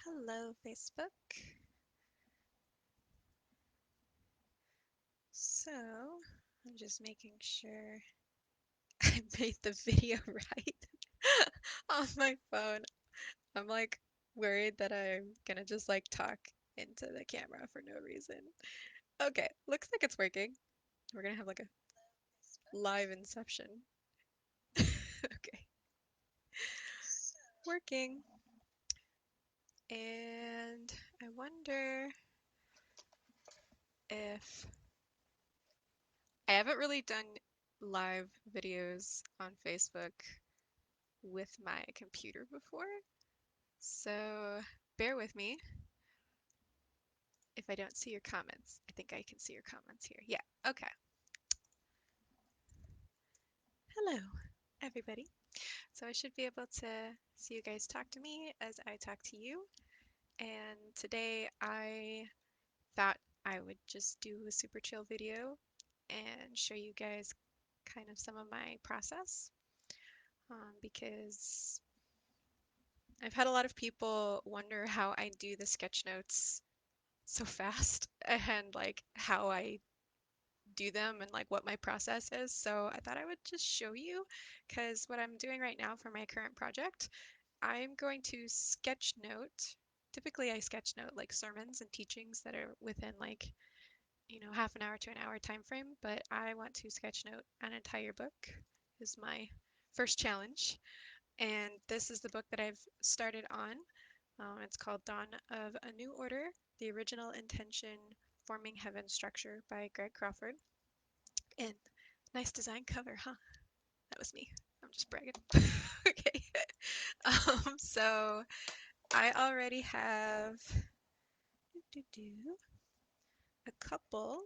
Hello, Facebook. So, I'm just making sure I made the video right on my phone. I'm like worried that I'm gonna just like talk into the camera for no reason. Okay, looks like it's working. We're gonna have like a live inception. Okay, working. And I wonder if I haven't really done live videos on Facebook with my computer before. So bear with me if I don't see your comments. I think I can see your comments here. Yeah, okay. Hello, everybody. So I should be able to see you guys talk to me as I talk to you. And today I thought I would just do a super chill video and show you guys kind of some of my process because I've had a lot of people wonder how I do the sketch notes so fast and like how I do them and like what my process is. So I thought I would just show you because what I'm doing right now for my current project, I'm going to sketchnote. Typically I sketchnote like sermons and teachings that are within like, half an hour to an hour time frame, but I want to sketchnote an entire book is my first challenge. And this is the book that I've started on. It's called Dawn of a New Order, The Original Intention Forming Heaven's Structure by Greg Crawford. And nice design cover, huh? That was me. I'm just bragging. Okay. So I already have a couple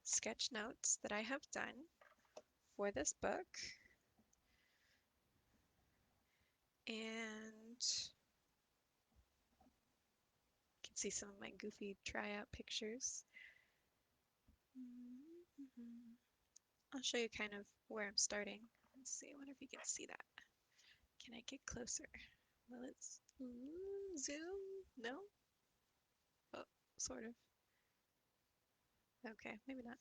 sketch notes that I have done for this book. And you can see some of my goofy tryout pictures. I'll show you kind of where I'm starting. Let's see, I wonder if you can see that. Can I get closer? Well, it's zoom? No? Oh, sort of. Okay, maybe not.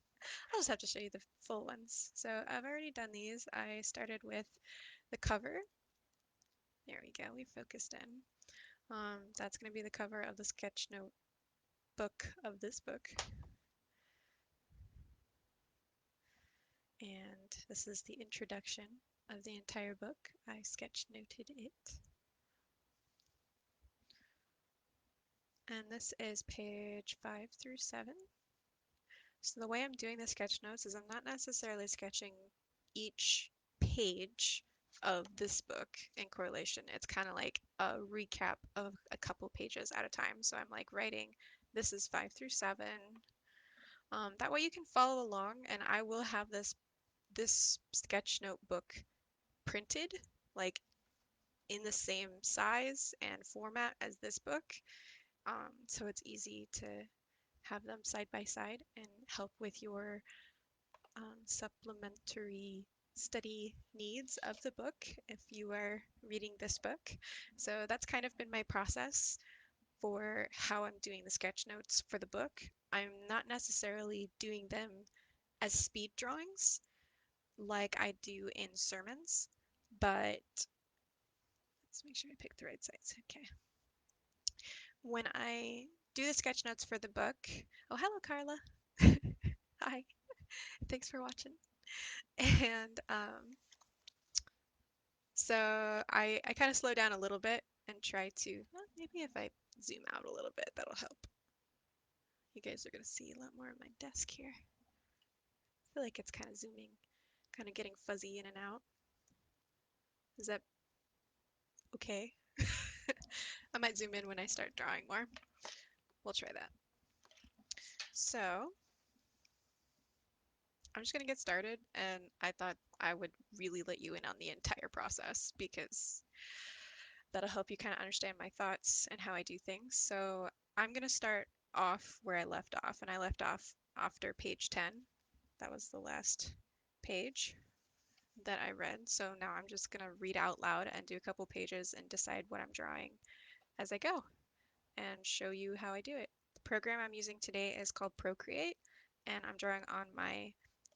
I'll just have to show you the full ones. So I've already done these. I started with the cover. There we go, we focused in. That's going to be the cover of the sketch note book of this book. And this is the introduction of the entire book. I sketch noted it. And this is page 5 through 7. So the way I'm doing the sketch notes is I'm not necessarily sketching each page of this book in correlation. It's kind of like a recap of a couple pages at a time. So I'm like writing, this is 5 through 7. That way you can follow along, and I will have this sketch notebook printed like in the same size and format as this book. So it's easy to have them side by side and help with your supplementary study needs of the book if you are reading this book. So that's kind of been my process for how I'm doing the sketch notes for the book. I'm not necessarily doing them as speed drawings like I do in sermons, but let's make sure I pick the right size. Okay. When I do the sketch notes for the book, oh, hello, Carla. Hi. Thanks for watching. And so I kind of slow down a little bit and try to, well, maybe if I zoom out a little bit, that'll help. You guys are going to see a lot more of my desk here. I feel like it's kind of zooming, kind of getting fuzzy in and out. Is that okay? I might zoom in when I start drawing more. We'll try that. So I'm just going to get started, and I thought I would really let you in on the entire process because that'll help you kind of understand my thoughts and how I do things. So I'm going to start off where I left off, and I left off after page 10. That was the last page that I read. So now I'm just going to read out loud and do a couple pages and decide what I'm drawing as I go and show you how I do it. The program I'm using today is called Procreate, and I'm drawing on my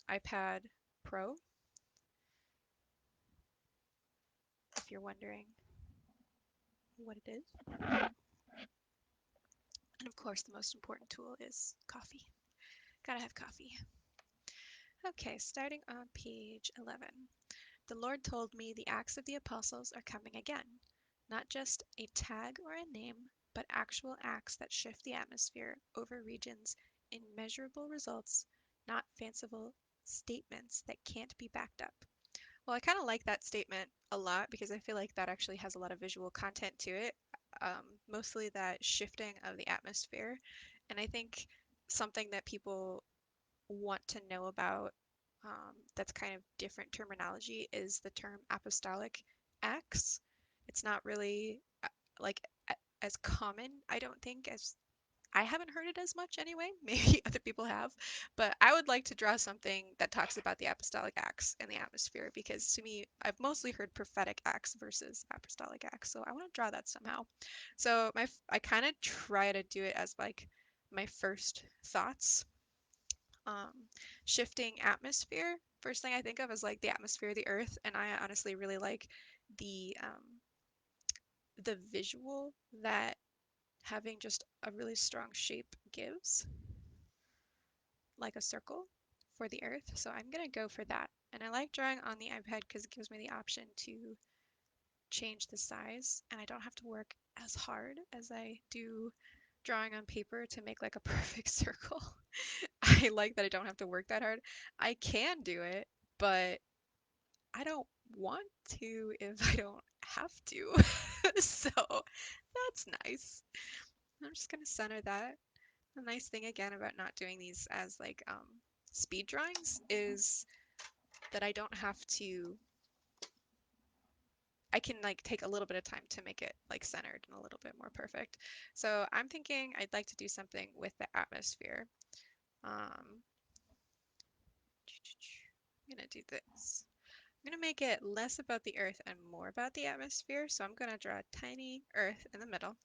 iPad Pro, if you're wondering what it is. And of course, the most important tool is coffee. Gotta have coffee. Okay, starting on page 11. The Lord told me the Acts of the Apostles are coming again. Not just a tag or a name, but actual acts that shift the atmosphere over regions in measurable results, not fanciful statements that can't be backed up. Well, I kind of like that statement a lot because I feel like that actually has a lot of visual content to it, mostly that shifting of the atmosphere. And I think something that people want to know about that's kind of different terminology is the term apostolic acts. It's not really like as common, I don't think, as I haven't heard it as much anyway. Maybe other people have, but I would like to draw something that talks about the apostolic acts and the atmosphere because to me, I've mostly heard prophetic acts versus apostolic acts. So I want to draw that somehow. So I kind of try to do it as like my first thoughts. Um, Shifting atmosphere. First thing I think of is like the atmosphere of the earth, and I honestly really like the visual that having just a really strong shape gives, like a circle for the earth. So I'm gonna go for that. And I like drawing on the iPad because it gives me the option to change the size and I don't have to work as hard as I do drawing on paper to make like a perfect circle. I like that I don't have to work that hard. I can do it, but I don't want to if I don't have to. So that's nice. I'm just gonna center that. The nice thing again about not doing these as like speed drawings is that I don't have to, I can like take a little bit of time to make it like centered and a little bit more perfect. So I'm thinking I'd like to do something with the atmosphere. I'm gonna do this. I'm gonna make it less about the earth and more about the atmosphere. So I'm gonna draw a tiny earth in the middle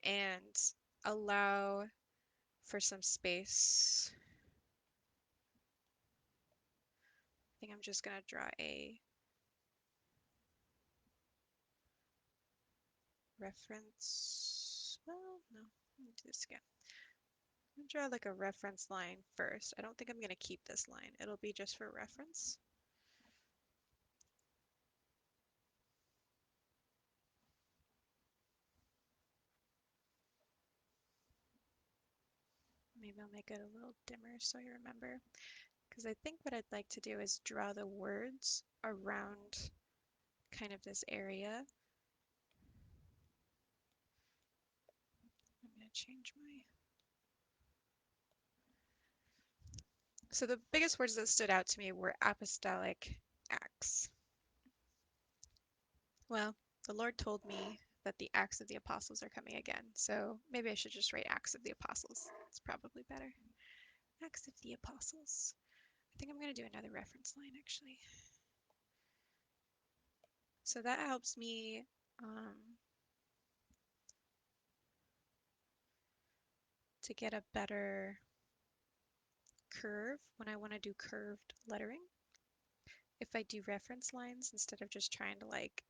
and allow for some space. I think I'm just gonna draw a reference. Well, no, let me do this again. I'm gonna draw like a reference line first. I don't think I'm gonna keep this line. It'll be just for reference. Maybe I'll make it a little dimmer so you remember. Because I think what I'd like to do is draw the words around kind of this area. I'm gonna change my... So the biggest words that stood out to me were apostolic acts. Well, the Lord told me that the Acts of the Apostles are coming again, so maybe I should just write Acts of the Apostles. It's probably better. Acts of the Apostles. I think I'm going to do another reference line actually. So that helps me to get a better curve when I want to do curved lettering. If I do reference lines instead of just trying to like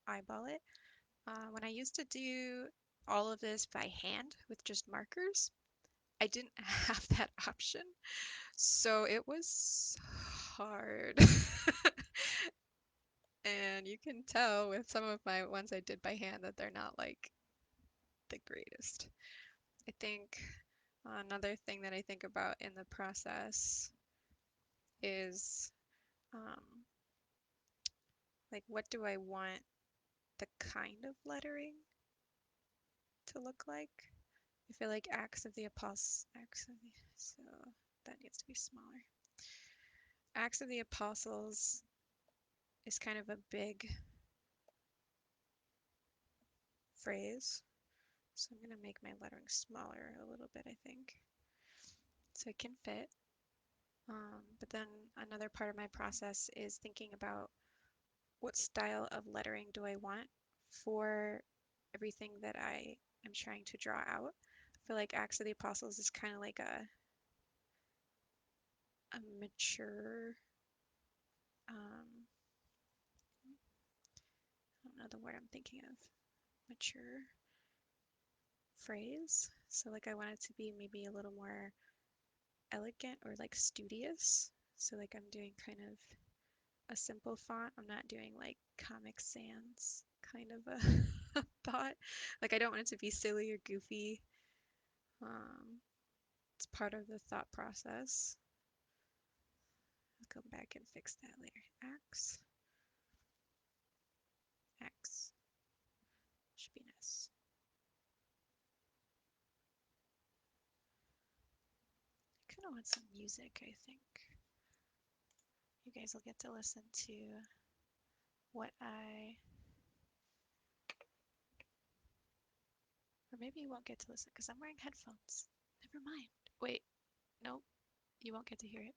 eyeball it. When I used to do all of this by hand with just markers, I didn't have that option. So it was hard. And you can tell with some of my ones I did by hand that they're not like the greatest. I think another thing that I think about in the process is um, like what do I want the kind of lettering to look like? I feel like Acts of the Apostles, so that needs to be smaller. Acts of the Apostles is kind of a big phrase. So I'm going to make my lettering smaller a little bit, I think, so it can fit. But then another part of my process is thinking about what style of lettering do I want for everything that I am trying to draw out. I feel like Acts of the Apostles is kind of like a mature, I don't know the word I'm thinking of, mature phrase. So like I want it to be maybe a little more elegant or like studious. So like I'm doing kind of a simple font. I'm not doing like Comic Sans kind of a thought. Like I don't want it to be silly or goofy. It's part of the thought process. I'll go back and fix that later. X should be an S. I kind of want some music, I think. You guys will get to listen to what or maybe you won't get to listen because I'm wearing headphones. Never mind. Wait, nope, you won't get to hear it.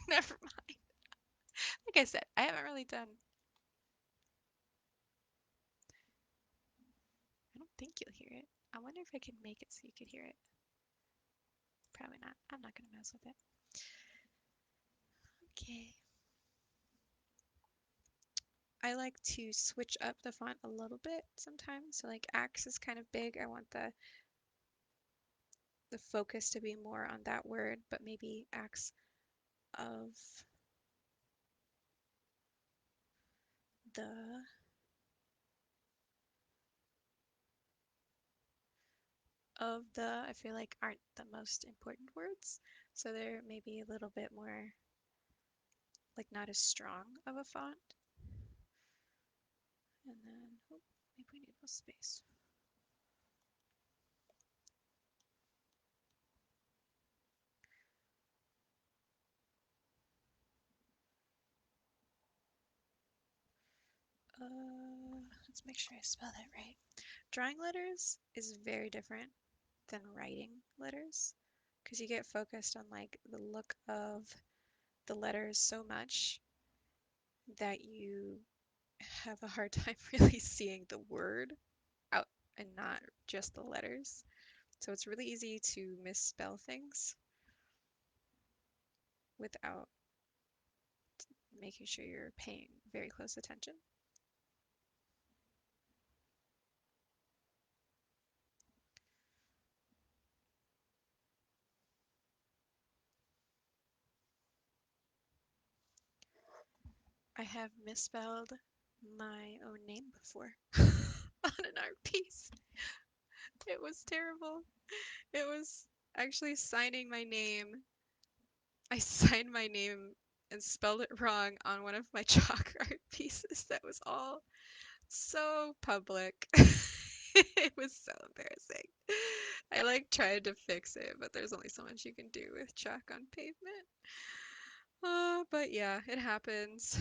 Never mind. Like I said, I haven't really done. I don't think you'll hear it. I wonder if I can make it so you could hear it. Probably not. I'm not gonna mess with it. Okay. I like to switch up the font a little bit sometimes. So like Axe is kind of big. I want the focus to be more on that word, but maybe Acts of the I feel like aren't the most important words. So they're maybe a little bit more like not as strong of a font. And then oh, maybe we need more space. Let's make sure I spell that right. Drawing letters is very different than writing letters because you get focused on like the look of the letters so much that you have a hard time really seeing the word out and not just the letters. So it's really easy to misspell things without making sure you're paying very close attention. I have misspelled my own name before on an art piece. It was terrible. It was actually signing my name. I signed my name and spelled it wrong on one of my chalk art pieces that was all so public. It was so embarrassing. I like tried to fix it, but there's only so much you can do with chalk on pavement. But yeah, it happens.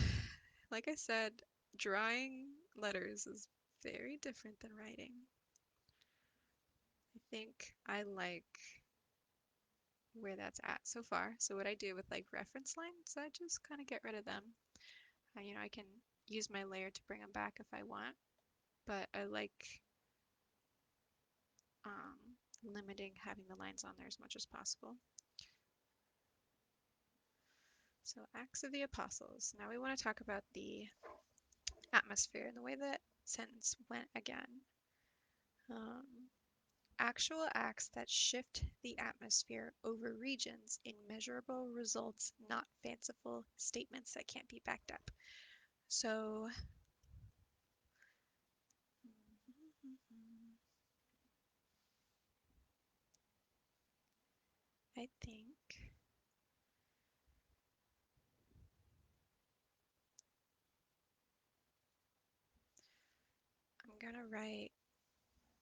Like I said, drawing letters is very different than writing. I think I like where that's at so far. So what I do with like reference lines, I just kind of get rid of them. I can use my layer to bring them back if I want, but I like limiting having the lines on there as much as possible. So Acts of the Apostles. Now we want to talk about the atmosphere and the way that sentence went again. Actual acts that shift the atmosphere over regions in measurable results, not fanciful statements that can't be backed up. So I think I'm gonna write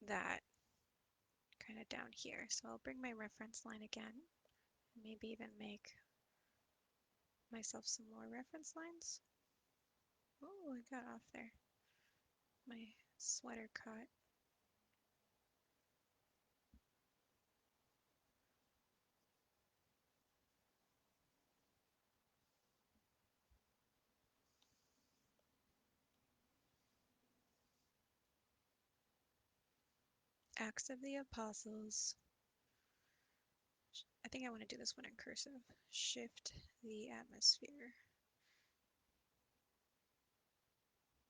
that kind of down here. So I'll bring my reference line again, maybe even make myself some more reference lines. Oh, I got off there. My sweater caught. Acts of the Apostles. I think I want to do this one in cursive. Shift the atmosphere.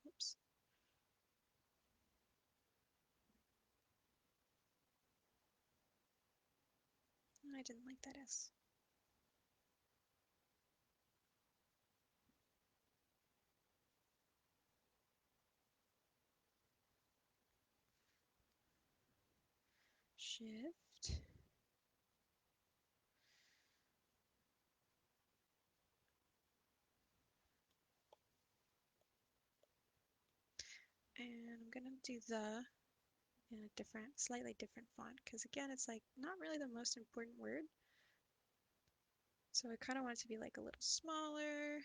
Oops. I didn't like that S. Shift. And I'm gonna do the in a different, slightly different font, because again, it's like not really the most important word. So I kind of want it to be like a little smaller,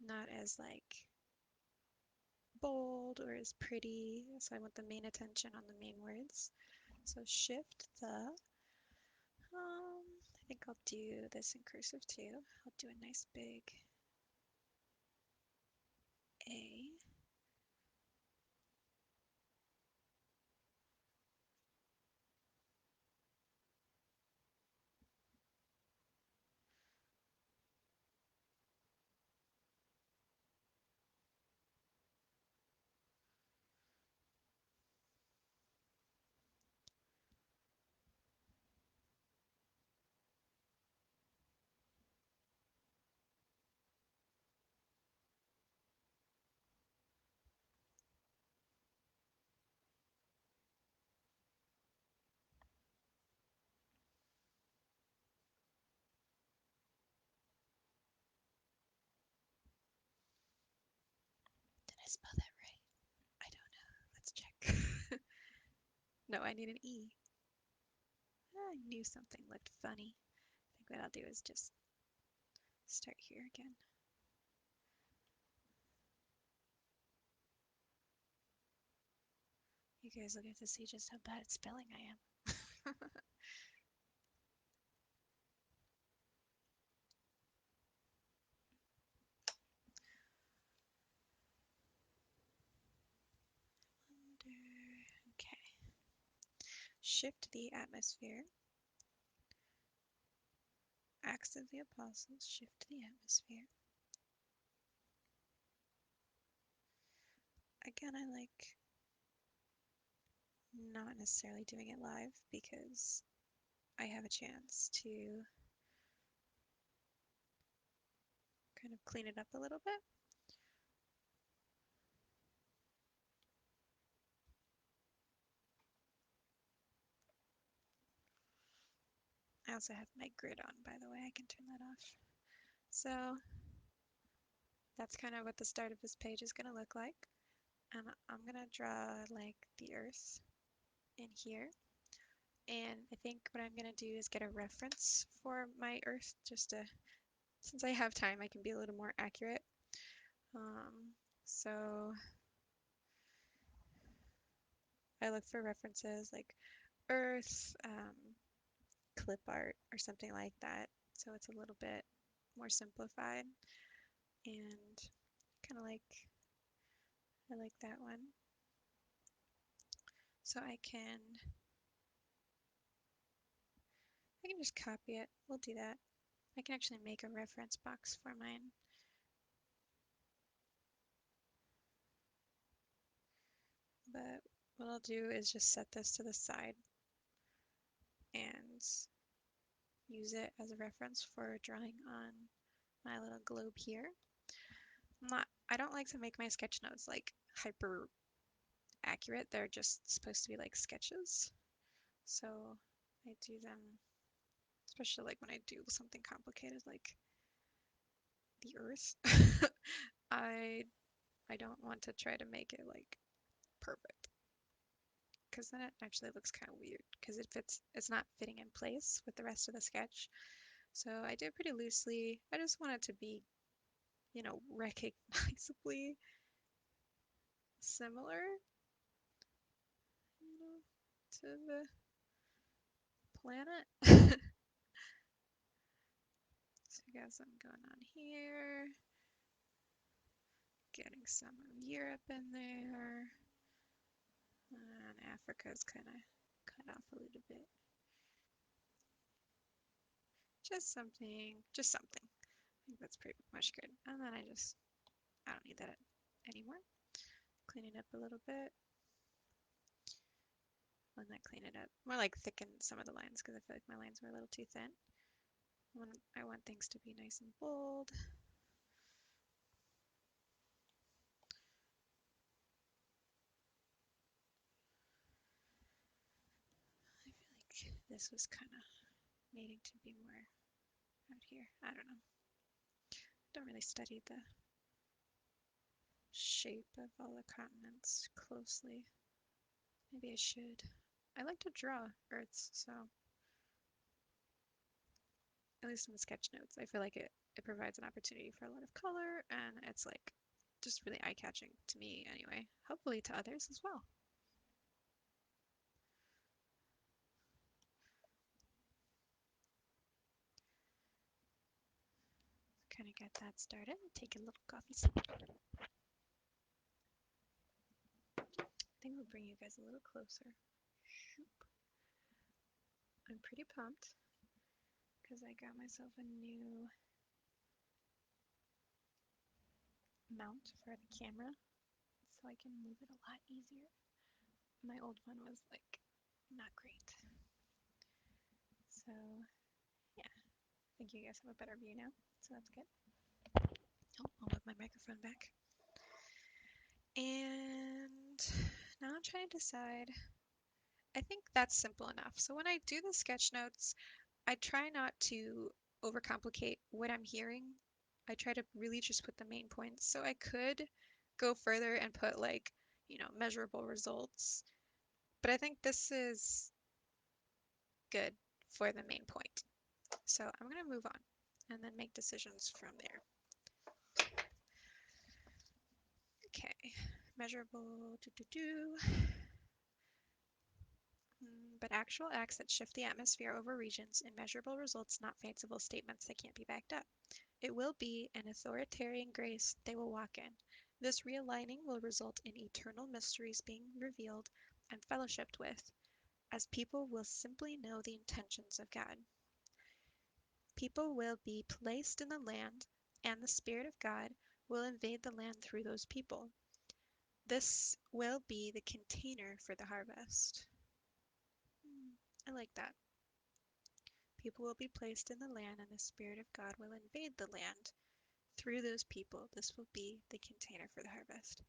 not as like bold or as pretty. So I want the main attention on the main words. So shift the, I think I'll do this in cursive too. I'll do a nice big A. Did I spell that right? I don't know. Let's check. No, I need an E. I knew something looked funny. I think what I'll do is just start here again. You guys will get to see just how bad at spelling I am. Okay. Shift the atmosphere. Acts of the Apostles. Shift the atmosphere. Again, I like not necessarily doing it live because I have a chance to kind of clean it up a little bit. I also have my grid on, by the way. I can turn that off. So that's kind of what the start of this page is going to look like. And I'm going to draw like the earth in here. And I think what I'm going to do is get a reference for my earth just to, since I have time, I can be a little more accurate. So I look for references like earth, clip art, or something like that. So it's a little bit more simplified. And kind of like, I like that one. So I can just copy it. We'll do that. I can actually make a reference box for mine. But what I'll do is just set this to the side and use it as a reference for drawing on my little globe here. I don't like to make my sketch notes like hyper accurate. They're just supposed to be like sketches. So I do them, especially like when I do something complicated like the earth. I don't want to try to make it like perfect, because then it actually looks kind of weird because it's not fitting in place with the rest of the sketch. So I do it pretty loosely. I just want it to be, recognizably similar, to the planet. So we got something going on here. Getting some of Europe in there. And Africa is kind of cut off a little bit. Just something. I think that's pretty much good. And then I don't need that anymore. Clean it up a little bit. Well, not clean it up. More like thicken some of the lines because I feel like my lines were a little too thin. I want things to be nice and bold. I feel like this was kind of needing to be more out here. I don't know. Don't really study the shape of all the continents closely. Maybe I should. I like to draw Earths, so at least in the sketch notes, I feel like it provides an opportunity for a lot of color, and it's like just really eye-catching to me anyway. Hopefully to others as well. Kind of get that started. Take a little coffee sip. I think we'll bring you guys a little closer. I'm pretty pumped because I got myself a new mount for the camera so I can move it a lot easier. My old one was like not great. So yeah, I think you guys have a better view now, so that's good. Oh, I'll move my microphone back. And now I'm trying to decide. I think that's simple enough. So when I do the sketch notes, I try not to overcomplicate what I'm hearing. I try to really just put the main points. So I could go further and put like, measurable results. But I think this is good for the main point. So I'm going to move on and then make decisions from there. Okay, measurable, but actual acts that shift the atmosphere over regions, immeasurable results, not fanciful statements that can't be backed up. It will be an authoritarian grace they will walk in. This realigning will result in eternal mysteries being revealed and fellowshipped with, as people will simply know the intentions of God. People will be placed in the land, and the Spirit of God will invade the land through those people. This will be the container for the harvest. I like that. People will be placed in the land, and the Spirit of God will invade the land through those people. This will be the container for the harvest.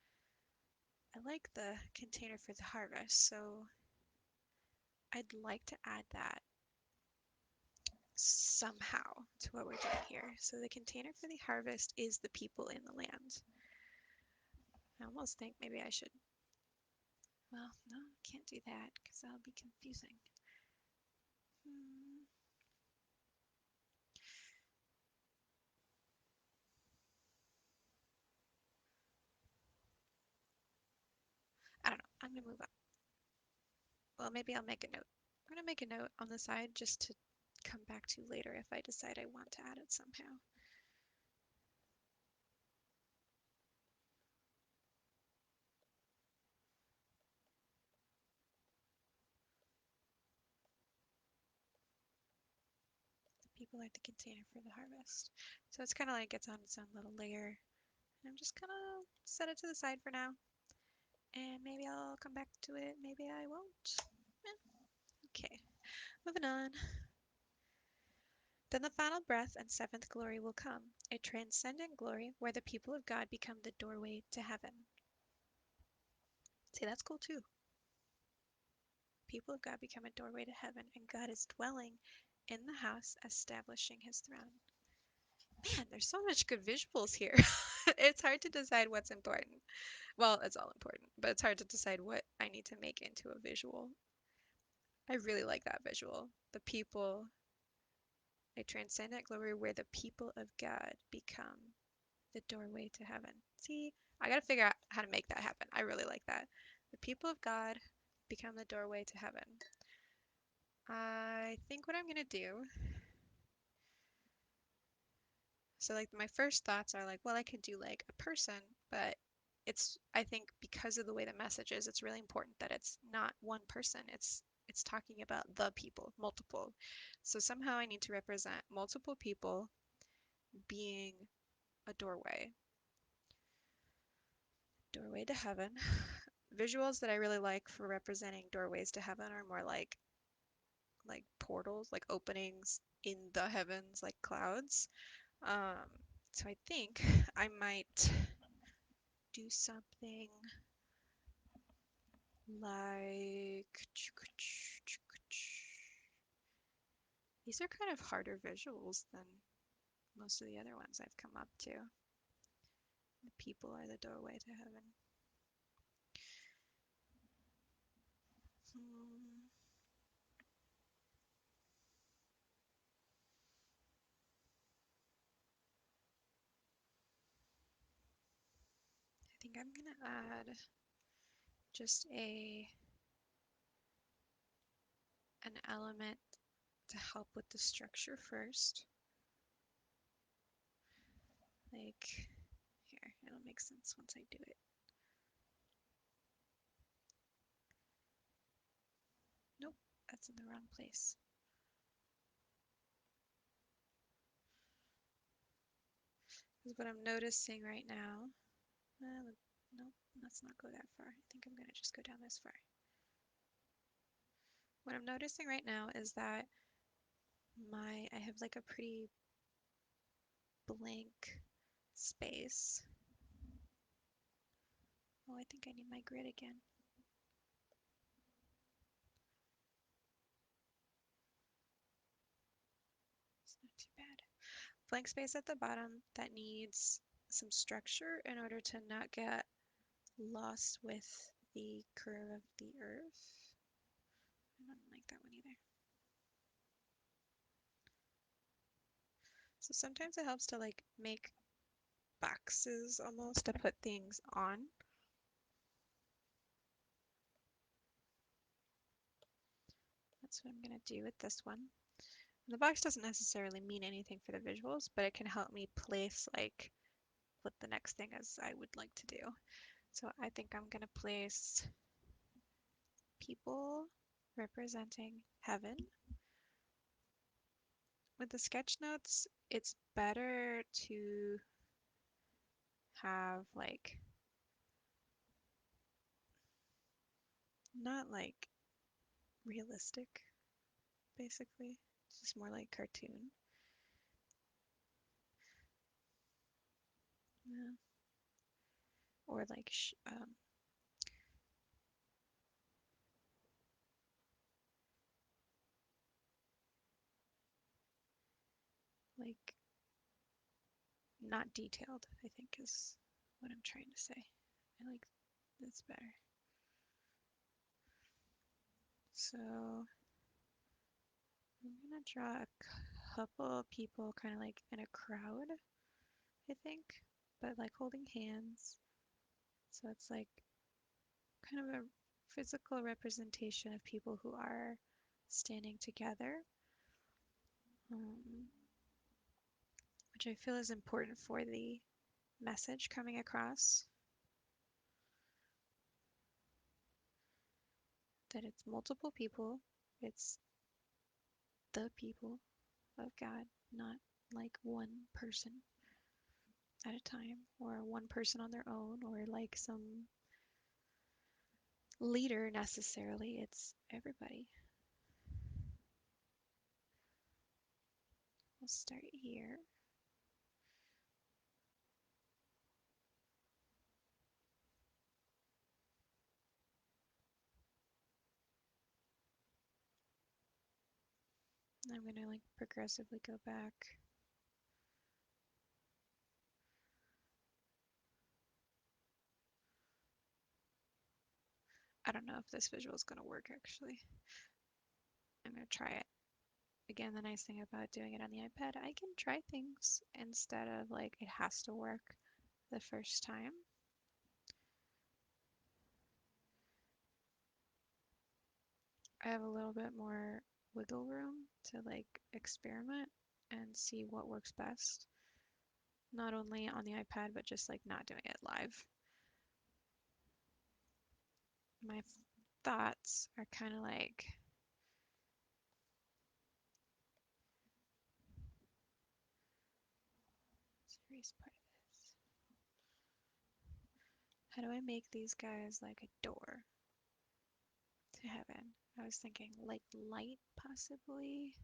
I like the container for the harvest, so I'd like to add that somehow to what we're doing here. So the container for the harvest is the people in the land. I almost think maybe I should, well, no, I can't do that because that'll be confusing. I don't know. I'm going to move on. Well, maybe I'll make a note. I'm going to make a note on the side just to come back to later if I decide I want to add it somehow. People like the container for the harvest. So it's kind of like it's on its own little layer. And I'm just gonna set it to the side for now. And maybe I'll come back to it, maybe I won't. Okay, moving on. Then the final breath and seventh glory will come, a transcendent glory where the people of God become the doorway to heaven. See, that's cool too. People of God become a doorway to heaven, and God is dwelling in the house, establishing his throne. Man, there's so much good visuals here. It's hard to decide what's important. Well, it's all important, but it's hard to decide what I need to make into a visual. I really like that visual. The people, a transcendent glory where the people of God become the doorway to heaven. See, I gotta figure out how to make that happen. I really like that. The people of God become the doorway to heaven. I think what I'm gonna do, so like my first thoughts are like, well, I could do like a person, but I think because of the way the message is, it's really important that it's not one person. It's talking about the people, multiple. So somehow I need to represent multiple people being a doorway to heaven. Visuals that I really like for representing doorways to heaven are more like portals, like openings in the heavens, like clouds. Um, so I think I might do something like these are kind of harder visuals than most of the other ones I've come up to. The people are the doorway to heaven. Hmm. I think I'm gonna add just an element to help with the structure first. Like here, it'll make sense once I do it. Nope, that's in the wrong place. Because what I'm noticing right now, nope, let's not go that far. I think I'm gonna just go down this far. What I'm noticing right now is that I have like a pretty blank space. Oh, I think I need my grid again. It's not too bad. Blank space at the bottom that needs some structure in order to not get lost with the curve of the earth. I don't like that one either. So sometimes it helps to like make boxes almost to put things on. That's what I'm going to do with this one. And the box doesn't necessarily mean anything for the visuals, but it can help me place like what the next thing is I would like to do. So I think I'm going to place people representing heaven. With the sketch notes, it's better to have like not like realistic, basically. It's just more like cartoon. Yeah. Or like not detailed, I think is what I'm trying to say. I like this better. So I'm gonna draw a couple people kind of like in a crowd, I think, but like holding hands. So it's like kind of a physical representation of people who are standing together, um, which I feel is important for the message coming across. That it's multiple people, it's the people of God, not like one person at a time or one person on their own or like some leader necessarily. It's everybody. We'll start here. I'm gonna like progressively go back. I don't know if this visual is gonna work actually. I'm gonna try it. Again, the nice thing about doing it on the iPad, I can try things instead of like it has to work the first time. I have a little bit more wiggle room to like experiment and see what works best. Not only on the iPad, but just like not doing it live. My thoughts are kind of like, let's erase part of this. How do I make these guys like a door to heaven? I was thinking like light, possibly.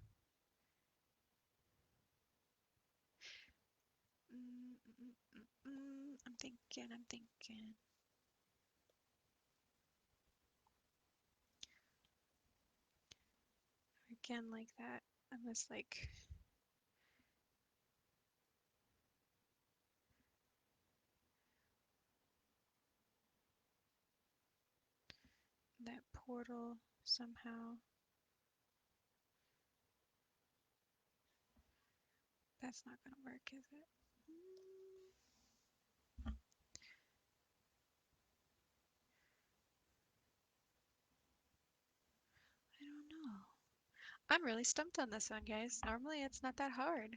I'm thinking. Again, like that, unless like that portal somehow. That's not gonna work, is it? I don't know. I'm really stumped on this one, guys. Normally it's not that hard.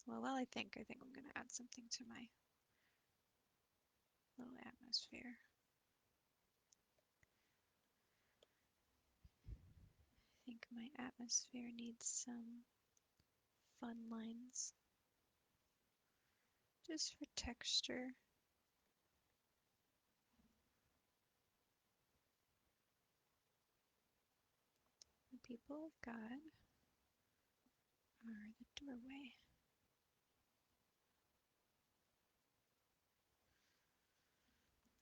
Well, I think I'm gonna add something to my little atmosphere. I think my atmosphere needs some fun lines. Just for texture. The people of God are the doorway.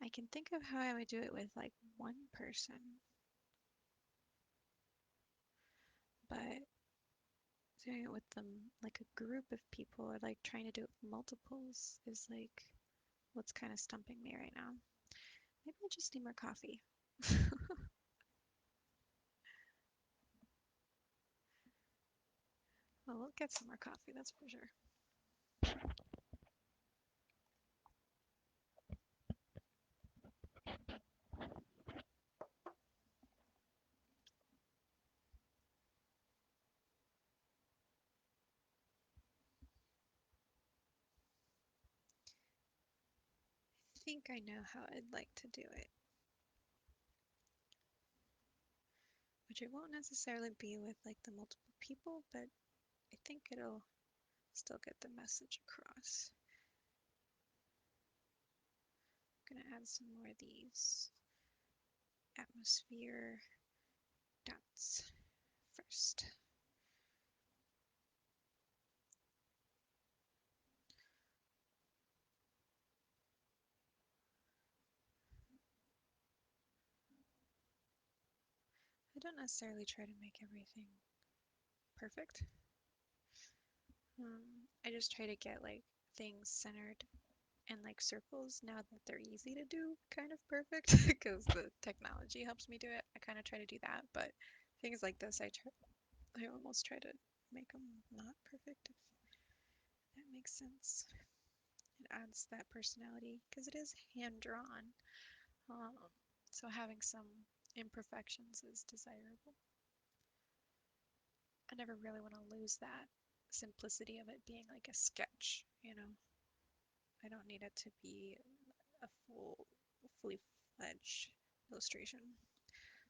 I can think of how I would do it with like one person, but doing it with them like a group of people or like trying to do it with multiples is like what's kind of stumping me right now. Maybe I just need more coffee. Well, we'll get some more coffee, that's for sure. I think I know how I'd like to do it, which it won't necessarily be with like the multiple people, but I think it'll still get the message across. I'm gonna add some more of these atmosphere dots first. I don't necessarily try to make everything perfect. I just try to get like things centered and like circles now that they're easy to do kind of perfect because the technology helps me do it. I kind of try to do that, but things like this, I almost try to make them not perfect if that makes sense. It adds that personality because it is hand drawn. Um, so having some imperfections is desirable. I never really want to lose that simplicity of it being like a sketch, you know. I don't need it to be a fully fledged illustration.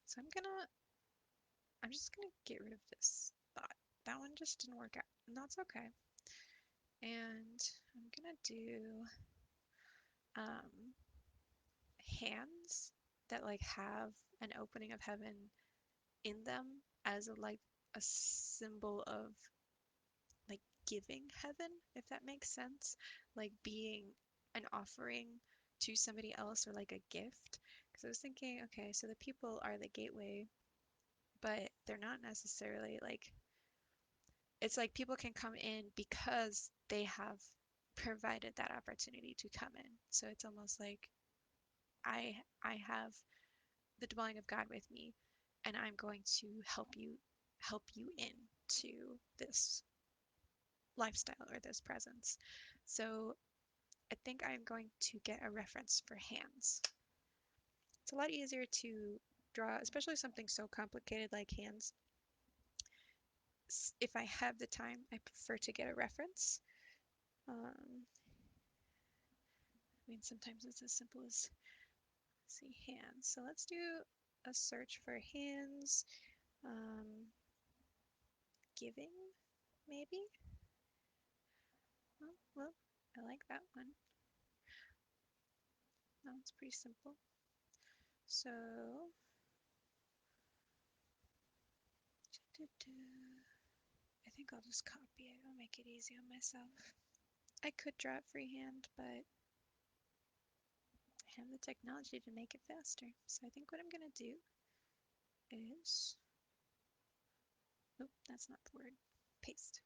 So I'm just gonna get rid of this thought. That one just didn't work out, and that's okay. And I'm gonna do um, hands that like have an opening of heaven in them as a symbol of like giving heaven, if that makes sense, like being an offering to somebody else or like a gift. Because I was thinking, okay, so the people are the gateway, but they're not necessarily like, it's like people can come in because they have provided that opportunity to come in. So it's almost like I have the dwelling of God with me, and I'm going to help you into this lifestyle or this presence. So I think I'm going to get a reference for hands. It's a lot easier to draw, especially something so complicated like hands. If I have the time, I prefer to get a reference. I mean, sometimes it's as simple as see, hands. So let's do a search for hands. Um, Giving, maybe? Oh, well, I like that one. That one's pretty simple. So, I think I'll just copy it. I'll make it easy on myself. I could draw it freehand, but I have the technology to make it faster. So I think what I'm going to do is, nope, that's not the word, paste.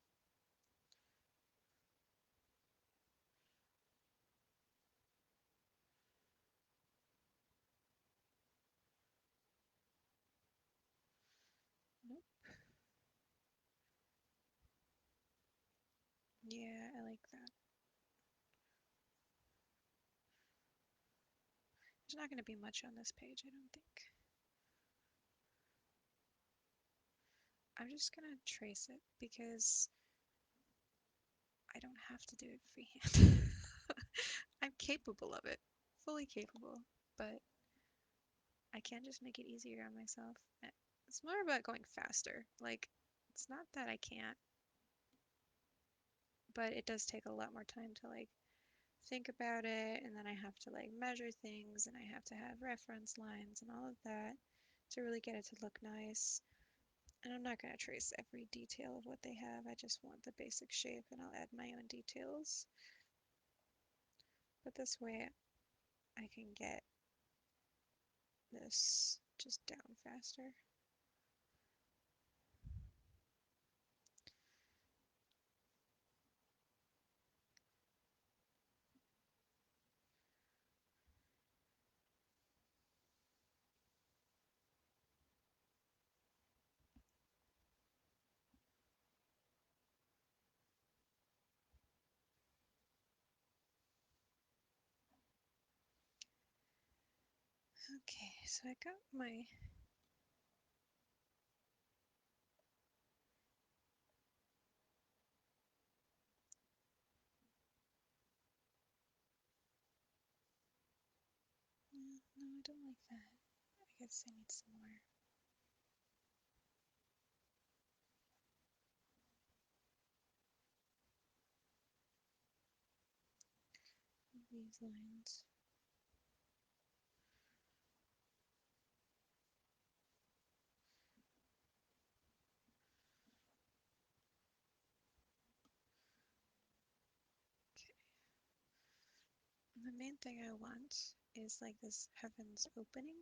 Nope. Yeah, I like that. There's not going to be much on this page, I don't think. I'm just going to trace it because I don't have to do it freehand. I'm capable of it, fully capable, but I can just make it easier on myself. It's more about going faster. Like, it's not that I can't, but it does take a lot more time to like think about it, and then I have to like measure things, and I have to have reference lines and all of that to really get it to look nice. And I'm not going to trace every detail of what they have. I just want the basic shape, and I'll add my own details. But this way I can get this just down faster. Okay, so I got my no, I don't like that. I guess I need some more. These lines. Okay. The main thing I want is like this heavens opening.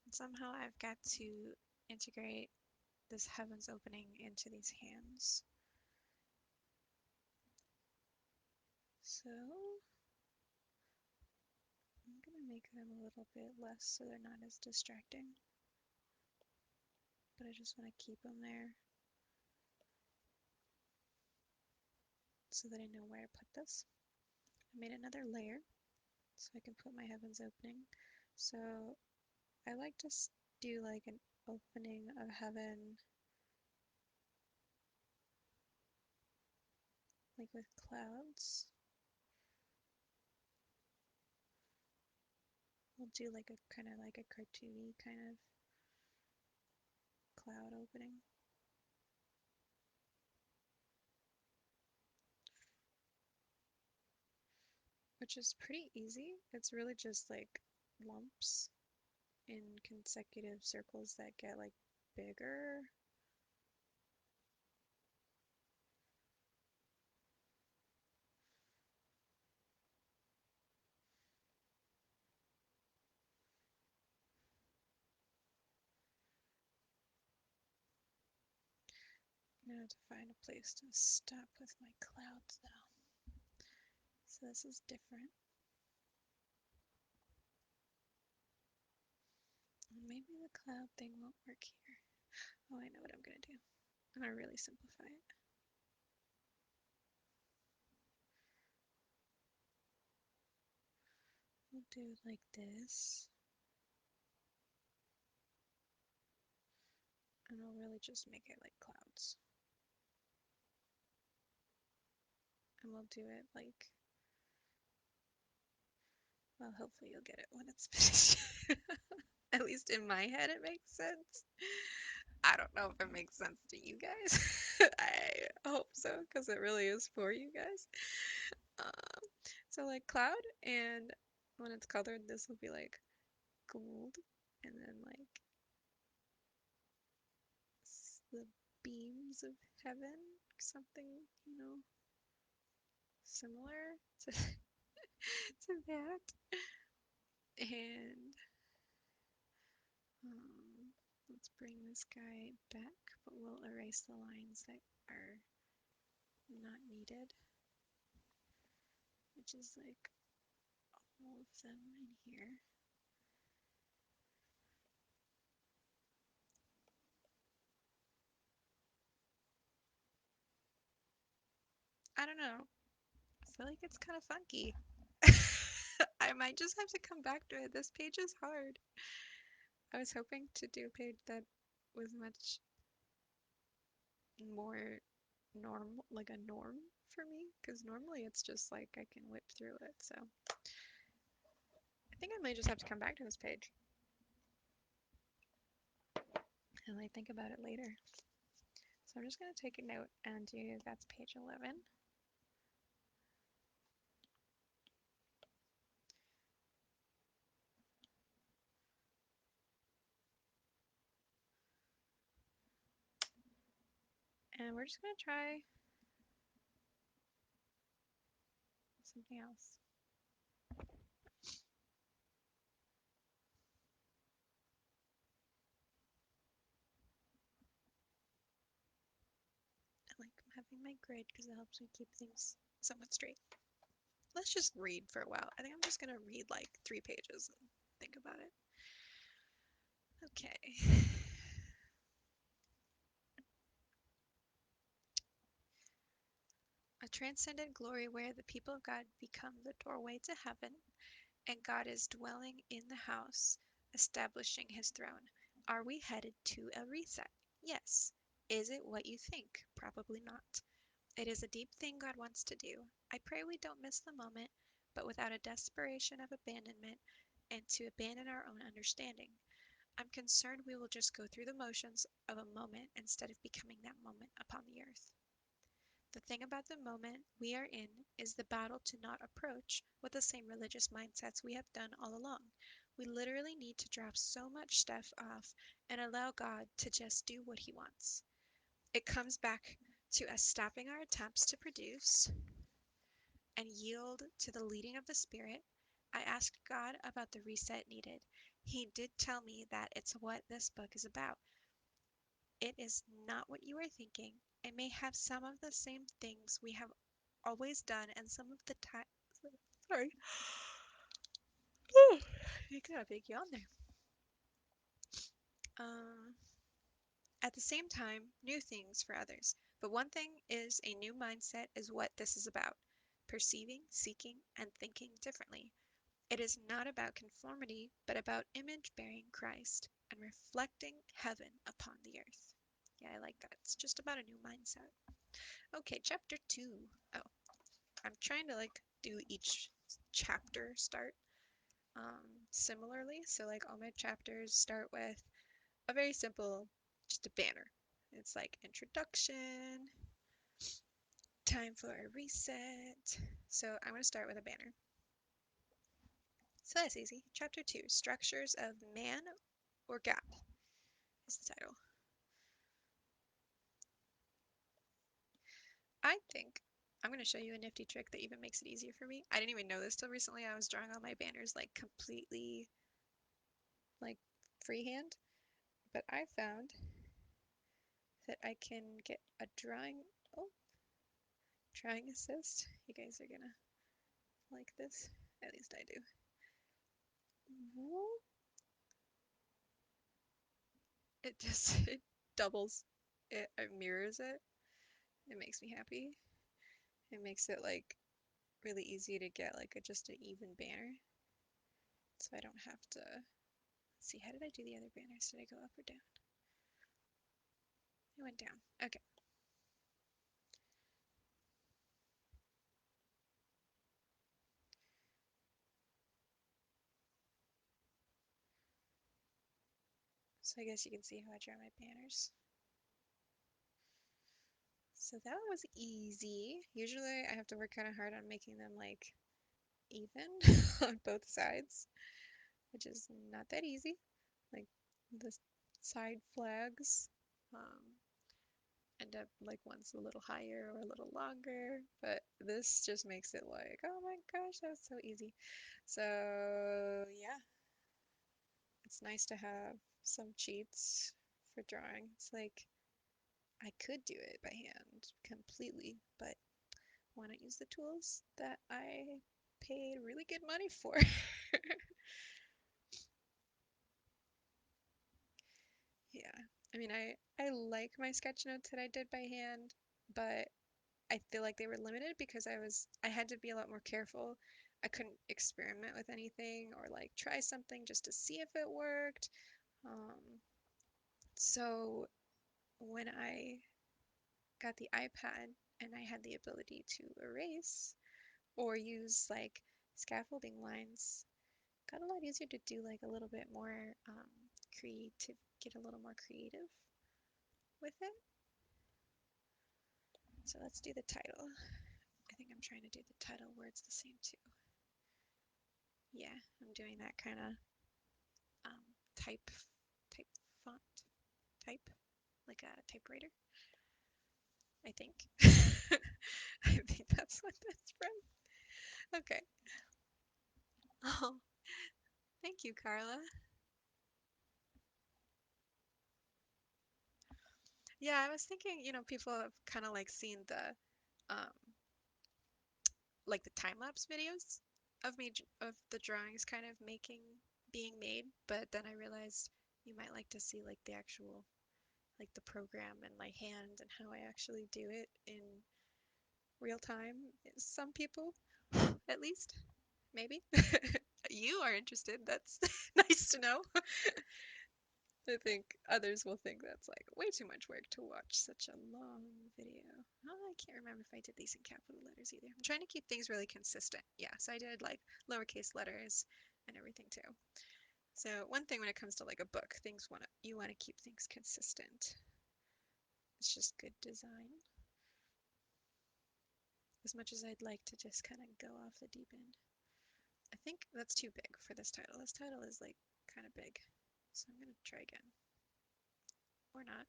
And somehow I've got to integrate this heavens opening into these hands. So I'm going to make them a little bit less so they're not as distracting. But I just want to keep them there so that I know where to put this. I made another layer so I can put my heavens opening. So I like to do like an opening of heaven like with clouds. We'll do like a kind of like a cartoony kind of cloud opening. Which is pretty easy. It's really just like lumps in consecutive circles that get like bigger. Now to find a place to stop with my clouds though. So this is different. Maybe the cloud thing won't work here. Oh, I know what I'm gonna do. I'm gonna really simplify it. We'll do it like this. And I'll really just make it like clouds. And we'll do it like Well, hopefully you'll get it when it's finished. At least in my head, it makes sense. I don't know if it makes sense to you guys. I hope so, because it really is for you guys. Um, so like cloud, and when it's colored, this will be like gold, and then like the beams of heaven, something, you know, similar to, to that. And let's bring this guy back, but we'll erase the lines that are not needed, which is like all of them in here. I don't know. I feel like it's kind of funky. I might just have to come back to it. This page is hard. I was hoping to do a page that was much more normal, like a norm for me, because normally it's just like I can whip through it. So I think I might just have to come back to this page and like think about it later. So I'm just going to take a note and do that's page 11. And we're just going to try something else. I like having my grid because it helps me keep things somewhat straight. Let's just read for a while. I think I'm just going to read like 3 pages and think about it. Okay. A transcendent glory where the people of God become the doorway to heaven, and God is dwelling in the house, establishing his throne. Are we headed to a reset? Yes. Is it what you think? Probably not. It is a deep thing God wants to do. I pray we don't miss the moment, but without a desperation of abandonment and to abandon our own understanding. I'm concerned we will just go through the motions of a moment instead of becoming that moment upon the earth. The thing about the moment we are in is the battle to not approach with the same religious mindsets we have done all along. We literally need to drop so much stuff off and allow God to just do what he wants. It comes back to us stopping our attempts to produce and yield to the leading of the Spirit. I asked God about the reset needed. He did tell me that it's what this book is about. It is not what you are thinking. It may have some of the same things we have always done, and some of the time. Sorry. You got a big yawn there. Uh, at the same time, new things for others. But one thing is a new mindset is what this is about. Perceiving, seeking, and thinking differently. It is not about conformity, but about image-bearing Christ and reflecting heaven upon the earth. Yeah, I like that. It's just about a new mindset. Okay, chapter 2. Oh, I'm trying to like do each chapter start similarly. So like all my chapters start with a very simple, just a banner. It's like introduction, time for a reset. So I'm going to start with a banner. So that's easy. Chapter 2, Structures of Man or God is the title. I think I'm going to show you a nifty trick that even makes it easier for me. I didn't even know this till recently. I was drawing all my banners like completely like freehand, but I found that I can get a drawing assist. You guys are gonna like this. At least I do. It just it doubles it mirrors it. It makes me happy. It makes it like really easy to get like just an even banner. So I don't have to let's see, how did I do the other banners? Did I go up or down? I went down. Okay. So I guess you can see how I draw my banners. So that was easy. Usually I have to work kind of hard on making them like even on both sides, which is not that easy. Like the side flags end up like one's a little higher or a little longer, but this just makes it like, oh my gosh, that's so easy. So yeah, it's nice to have some cheats for drawing. It's like I could do it by hand completely, but why not use the tools that I paid really good money for? Yeah. I mean, I like my sketch notes that I did by hand, but I feel like they were limited because I had to be a lot more careful. I couldn't experiment with anything or like try something just to see if it worked. Um, so when I got the iPad and I had the ability to erase or use like scaffolding lines, got a lot easier to do like a little bit more creative, get a little more creative with it. So let's do the title. I think I'm trying to do the title words the same too. Yeah, I'm doing that kind of um, type type font type like a typewriter. I think. I think that's what that's from. Okay. Oh, thank you, Carla. Yeah, I was thinking, people have kind of like seen um, the time lapse videos of me of the drawings kind of being made, but then I realized you might like to see like the actual like the program in my hand and how I actually do it in real time. Some people, at least, maybe. You are interested. That's nice to know. I think others will think that's like way too much work to watch such a long video. Oh, I can't remember if I did these in capital letters either. I'm trying to keep things really consistent. Yeah, so I did like lowercase letters and everything too. So one thing when it comes to like a book, you want to keep things consistent. It's just good design. As much as I'd like to just kind of go off the deep end. I think that's too big for this title. This title is like kind of big. So I'm gonna try again. Or not.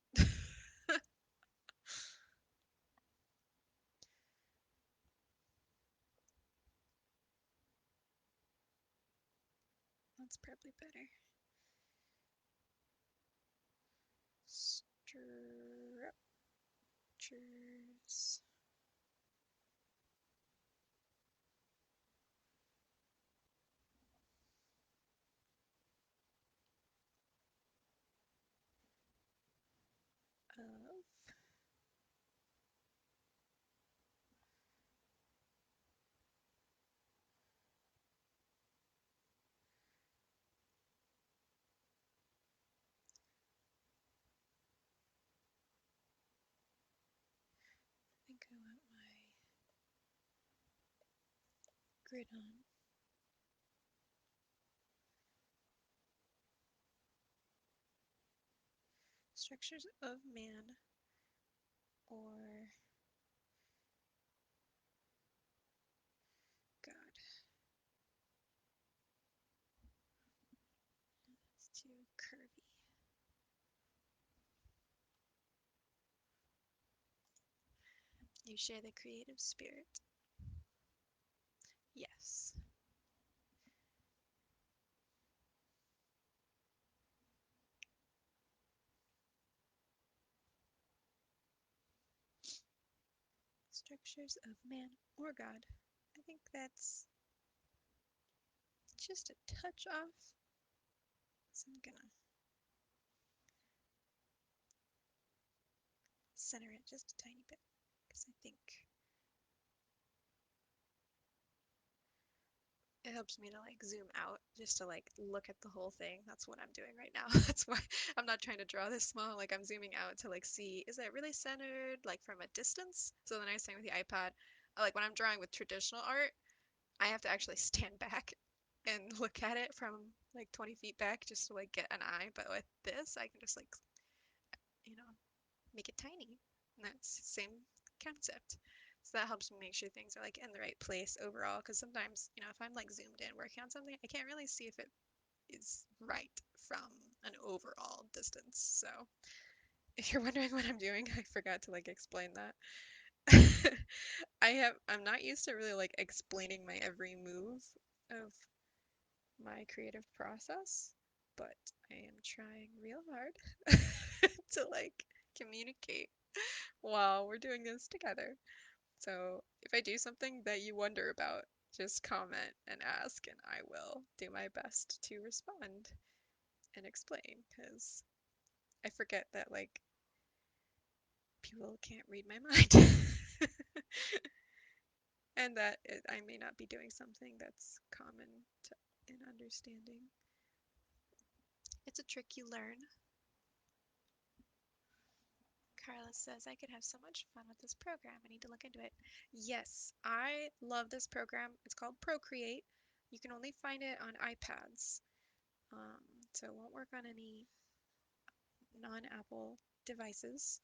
That's probably better. Structures of I think I want my grid on. Structures of man or God. It's too curvy. You share the creative spirit. Yes. Structures of man or God. I think that's just a touch off. So I'm gonna center it just a tiny bit because I think it helps me to like zoom out just to like look at the whole thing. That's what I'm doing right now. That's why I'm not trying to draw this small. Like I'm zooming out to like see, is it really centered like from a distance? So the nice thing with the iPad, like when I'm drawing with traditional art, I have to actually stand back and look at it from like 20 feet back just to like get an eye. But with this, I can just like, you know, make it tiny. And that's the same concept. So that helps me make sure things are like in the right place overall. Because sometimes, you know, if I'm like zoomed in working on something, I can't really see if it is right from an overall distance. So if you're wondering what I'm doing, I forgot to like explain that. I'm not used to really like explaining my every move of my creative process, but I am trying real hard to like communicate while we're doing this together. So if I do something that you wonder about, just comment and ask, and I will do my best to respond and explain, because I forget that like people can't read my mind. And that I may not be doing something that's common to, in understanding. It's a trick you learn. Carla says, I could have so much fun with this program. I need to look into it. Yes, I love this program. It's called Procreate. You can only find it on iPads. Um, so it won't work on any non-Apple devices.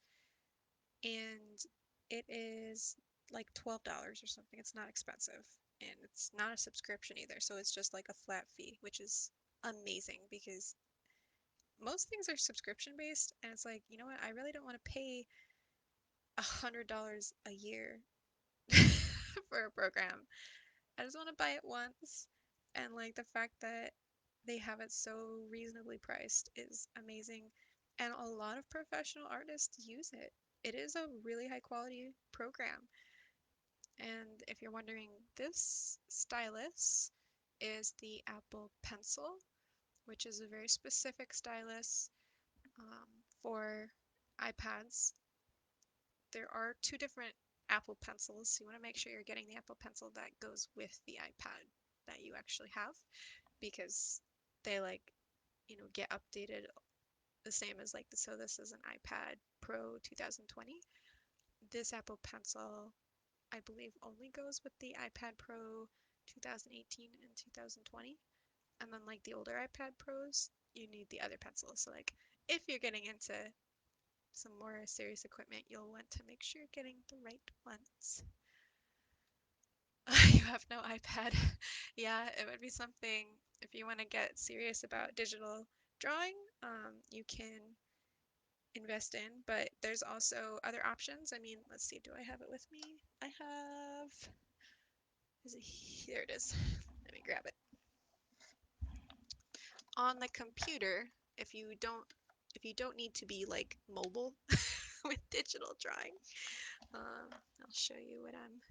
And it is like $12 or something. It's not expensive. And it's not a subscription either. So it's just like a flat fee, which is amazing because most things are subscription based. And it's like, you know what? I really don't want to pay $100 a year for a program. I just want to buy it once. And like the fact that they have it so reasonably priced is amazing. And a lot of professional artists use it. It is a really high quality program. And if you're wondering, this stylus is the Apple Pencil, which is a very specific stylus for iPads. There are two different Apple Pencils, so you want to make sure you're getting the Apple Pencil that goes with the iPad that you actually have, because they like, you know, get updated the same as like so this is an iPad Pro 2020. This Apple Pencil, I believe, only goes with the iPad Pro 2018 and 2020. And then like the older iPad Pros, you need the other pencils. So like if you're getting into some more serious equipment, you'll want to make sure you're getting the right ones. You have no iPad. Yeah, it would be something if you want to get serious about digital drawing, you can invest in, but there's also other options. I mean, let's see, do I have it with me? I have, is it here? It is. Let me grab it. On the computer, if you don't need to be like mobile with digital drawing, I'll show you what I'm.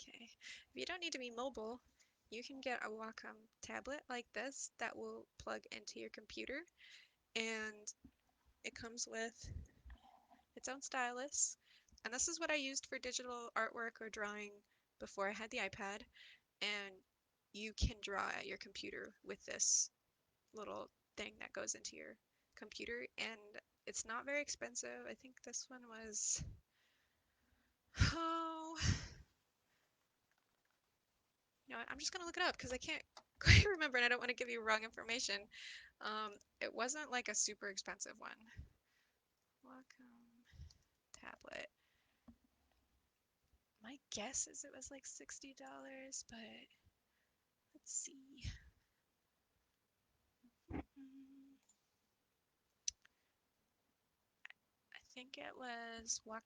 Okay, if you don't need to be mobile, you can get a Wacom tablet like this that will plug into your computer, and it comes with its own stylus. And this is what I used for digital artwork or drawing before I had the iPad. And you can draw at your computer with this little thing that goes into your computer, and it's not very expensive. I think this one was, oh, you know what? I'm just gonna look it up because I can't quite remember and I don't want to give you wrong information. It wasn't like a super expensive one. Wacom tablet. My guess is it was like $60, but let's see. I think it was Wacom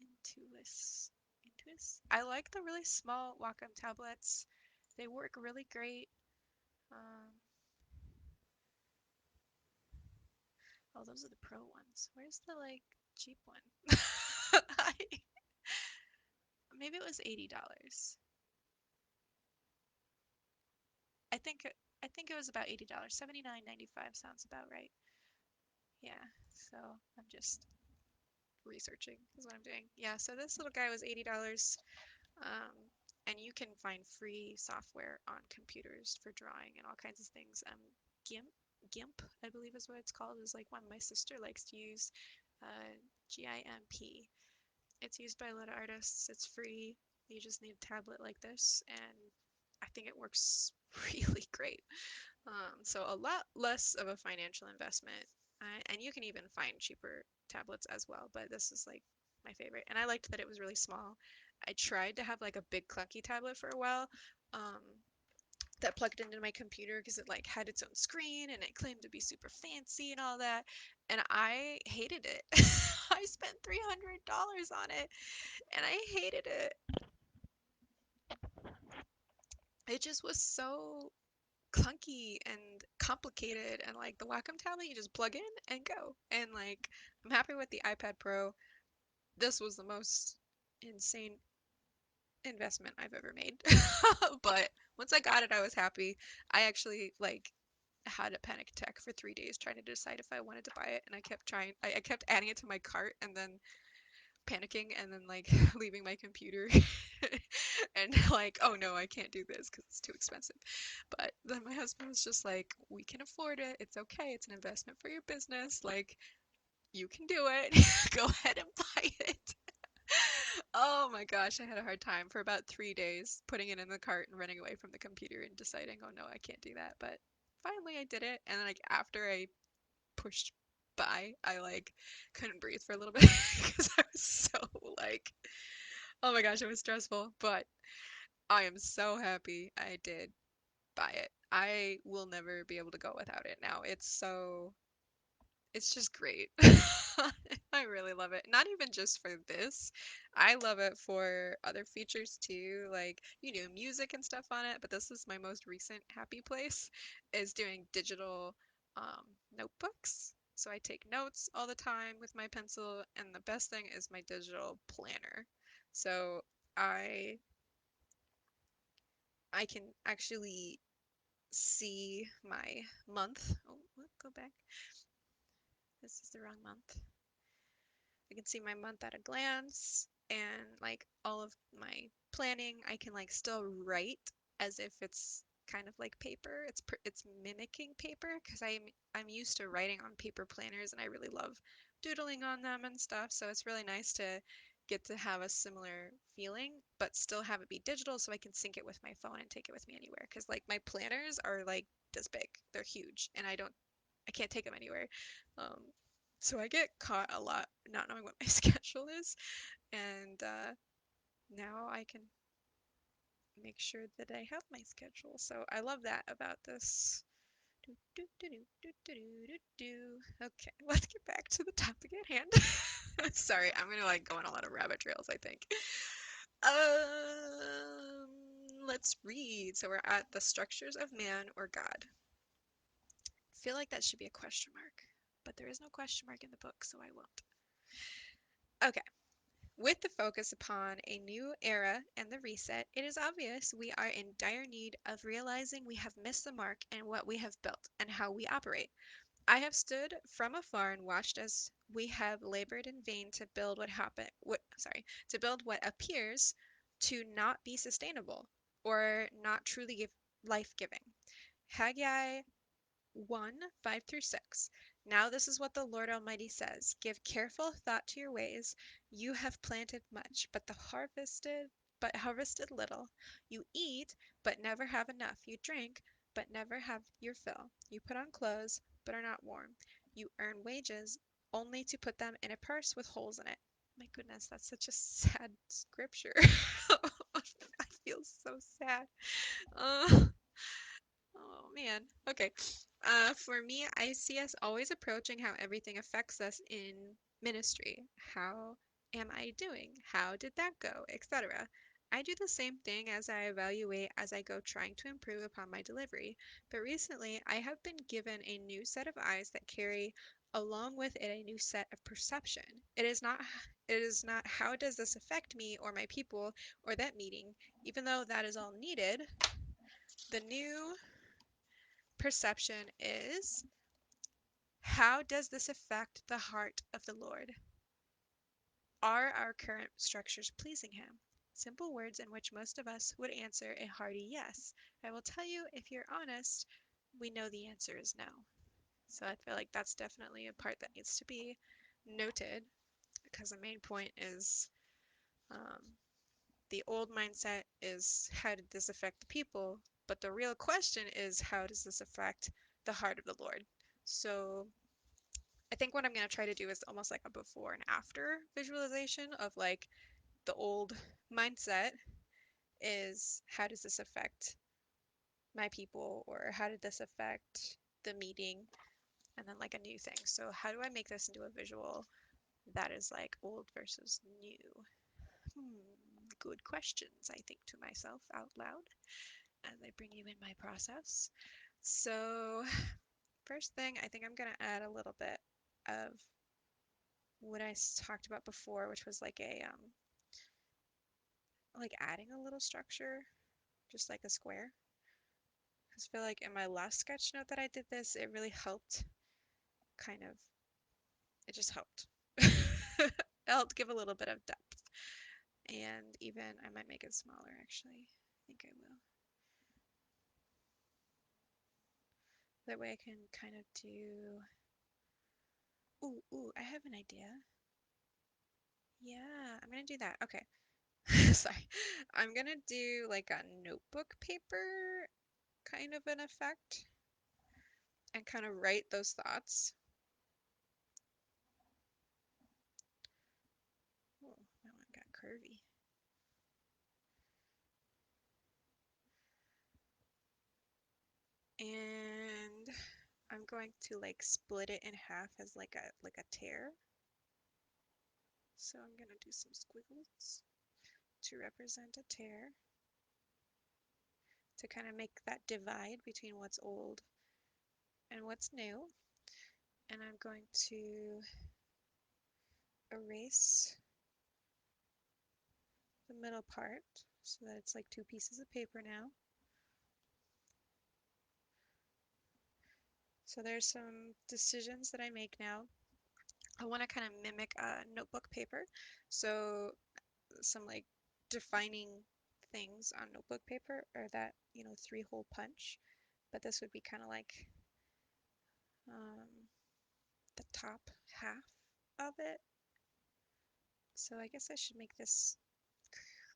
Intuos. Intuos? I like the really small Wacom tablets. They work really great. Um, oh, those are the pro ones. Where's the like cheap one? Maybe it was $80. I think I think it was about $80. 79.95 sounds about right. Yeah. So I'm just researching is what I'm doing. Yeah, so this little guy was $80. Um, and you can find free software on computers for drawing and all kinds of things. GIMP, GIMP, I believe is what it's called, is like one my sister likes to use. GIMP. It's used by a lot of artists. It's free. You just need a tablet like this, and I think it works really great. So a lot less of a financial investment, and you can even find cheaper tablets as well, but this is like my favorite. And I liked that it was really small. I tried to have like a big clunky tablet for a while, um, that plugged into my computer because it like had its own screen and it claimed to be super fancy and all that, and I hated it. I spent $300 on it, and I hated it. It just was so clunky and complicated, and like the Wacom tablet you just plug in and go, and like I'm happy with the iPad Pro. This was the most insane investment I've ever made. But once I got it, I was happy. I actually like had a panic attack for 3 days trying to decide if I wanted to buy it, and I kept trying. I kept adding it to my cart and then panicking and then like leaving my computer and like, oh no, I can't do this because it's too expensive. But then my husband was just like, we can afford it. It's okay. It's an investment for your business. Like, you can do it. Go ahead and buy it. Oh my gosh, I had a hard time for about 3 days putting it in the cart and running away from the computer and deciding, oh no, I can't do that. But finally I did it. And then like after I pushed by, I like couldn't breathe for a little bit because I was so like, oh my gosh, it was stressful. But I am so happy I did buy it. I will never be able to go without it now. It's just great. I really love it. Not even just for this. I love it for other features too. Like you do music and stuff on it, but this is my most recent happy place is doing digital um, notebooks. So I take notes all the time with my pencil, and the best thing is my digital planner. So I I can actually see my month. Oh, go back. This is the wrong month. I can see my month at a glance, and like all of my planning, I can like still write as if it's kind of like paper. It's mimicking paper because I'm used to writing on paper planners, and I really love doodling on them and stuff. So it's really nice to get to have a similar feeling, but still have it be digital so I can sync it with my phone and take it with me anywhere. Because like my planners are like this big, they're huge, and I can't take them anywhere. Um, so I get caught a lot not knowing what my schedule is, and now I can make sure that I have my schedule. So I love that about this. Do, do, do, do, do, do, do, do. Okay, let's get back to the topic at hand. Sorry, I'm gonna like go on a lot of rabbit trails, I think. Let's read. So we're at the structures of man or God. I feel like that should be a question mark, but there is no question mark in the book, so I won't. Okay. With the focus upon a new era and the reset, it is obvious we are in dire need of realizing we have missed the mark in what we have built and how we operate. I have stood from afar and watched as we have labored in vain to build to build what appears to not be sustainable or not truly life-giving. Haggai 1, 5 through 6. Now this is what the Lord Almighty says: Give careful thought to your ways. You have planted much, but harvested little. You eat, but never have enough. You drink, but never have your fill. You put on clothes, but are not warm. You earn wages, only to put them in a purse with holes in it. My goodness, that's such a sad scripture. I feel so sad. Uh, Oh man. Okay. For me, I see us always approaching how everything affects us in ministry. How am I doing? How did that go? Etc. I do the same thing as I evaluate as I go, trying to improve upon my delivery. But recently, I have been given a new set of eyes that carry along with it a new set of perception. It is not how does this affect me or my people or that meeting, even though that is all needed. The new perception is, how does this affect the heart of the Lord? Are our current structures pleasing Him? Simple words in which most of us would answer a hearty yes. I will tell you, if you're honest, we know the answer is no. So I feel like that's definitely a part that needs to be noted, because the main point is um, the old mindset is how did this affect the people? But the real question is how does this affect the heart of the Lord? So I think what I'm going to try to do is almost like a before and after visualization of like the old mindset is how does this affect my people, or how did this affect the meeting, and then like a new thing. So how do I make this into a visual that is like old versus new? Good questions, I think to myself out loud as I bring you in my process. So first thing, I think I'm going to add a little bit of what I talked about before, which was like a like adding a little structure, just like a square. I just feel like in my last sketch note that I did this, it really helped kind of, it just helped. It helped give a little bit of depth. And even, I might make it smaller actually. I think I will. That way I can kind of do, ooh, I have an idea. Yeah, I'm gonna do that. Okay. Sorry. I'm gonna do like a notebook paper kind of an effect and kind of write those thoughts. Oh, that one got curvy. And I'm going to like split it in half as like a tear. So I'm gonna do some squiggles to represent a tear to kind of make that divide between what's old and what's new. And I'm going to erase the middle part so that it's like two pieces of paper now. So there's some decisions that I make now. I want to kind of mimic a notebook paper. So some like defining things on notebook paper are that, you know, 3-hole punch. But this would be kind of like the top half of it. So I guess I should make this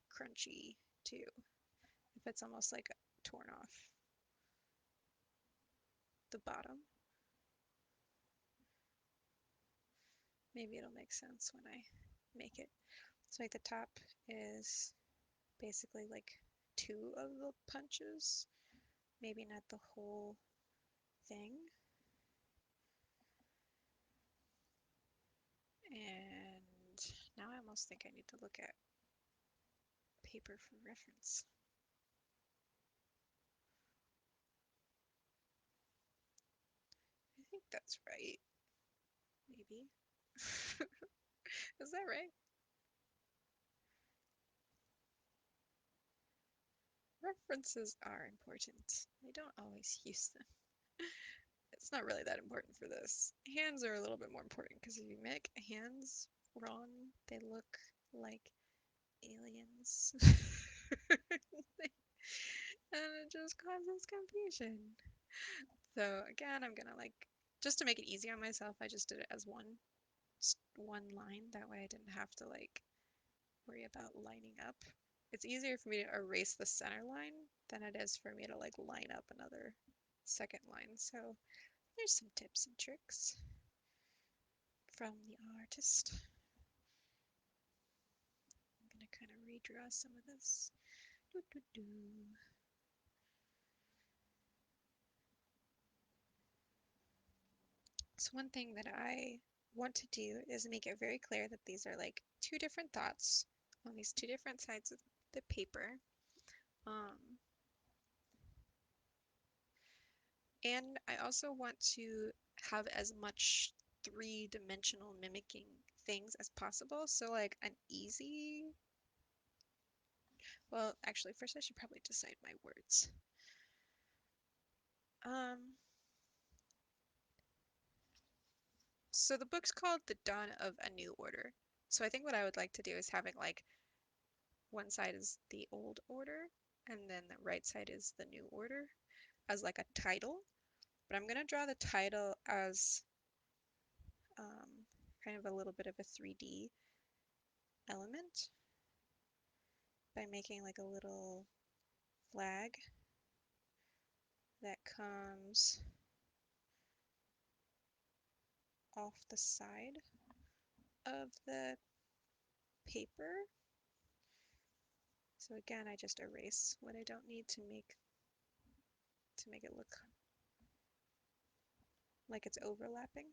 crunchy too, if it's almost like torn off the bottom. Maybe it'll make sense when I make it. So like the top is basically like 2 of the punches, maybe not the whole thing. And now I almost think I need to look at paper for reference. I think that's right. Maybe. Is that right? References are important. I don't always use them. It's not really that important for this. Hands are a little bit more important because if you make hands wrong, they look like aliens. And it just causes confusion. So again, I'm gonna like, just to make it easy on myself, I just did it as one line. That way I didn't have to like worry about lining up. It's easier for me to erase the center line than it is for me to like line up another second line. So there's some tips and tricks from the artist. I'm gonna kind of redraw some of this. Doo -doo -doo. So one thing that I want to do is make it very clear that these are like 2 different thoughts on these 2 different sides of the paper. And I also want to have as much 3-dimensional mimicking things as possible. So like an easy, well, actually, first I should probably decide my words. So the book's called The Dawn of a New Order. So I think what I would like to do is having like one side is the old order and then the right side is the new order as like a title. But I'm going to draw the title as kind of a little bit of a 3D element. by making like a little flag that comes off the side of the paper. So again, I just erase what I don't need to make it look like it's overlapping.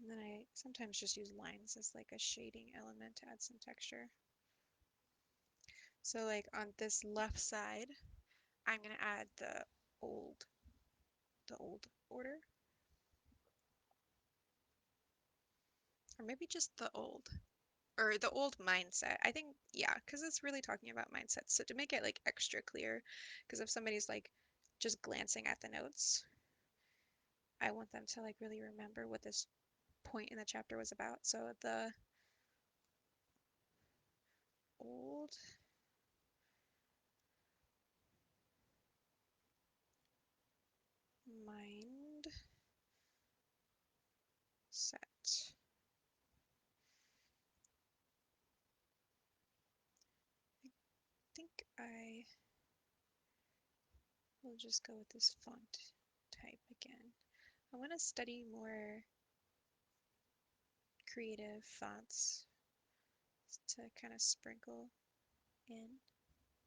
And then I sometimes just use lines as like a shading element to add some texture. So like on this left side, I'm gonna add the old order. Or maybe just the old. Or the old mindset. I think, yeah, because it's really talking about mindsets. So to make it like extra clear, because if somebody's like just glancing at the notes, I want them to like really remember what this point in the chapter was about. So the old mind set. I think I will just go with this font type again. I want to study more creative fonts to kind of sprinkle in,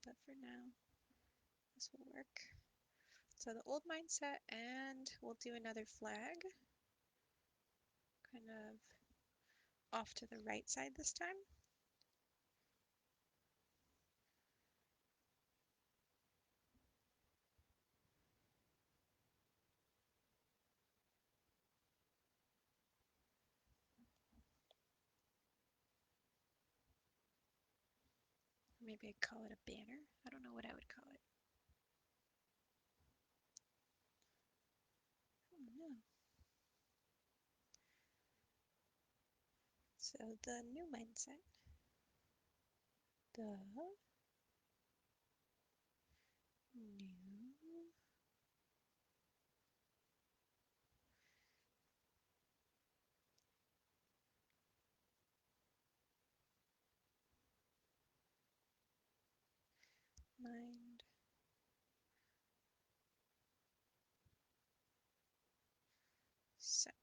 but for now, this will work. So the old mindset, and we'll do another flag, kind of off to the right side this time. Maybe I'd call it a banner. I don't know what I would call it. Oh no. So the new mindset. The new mind set.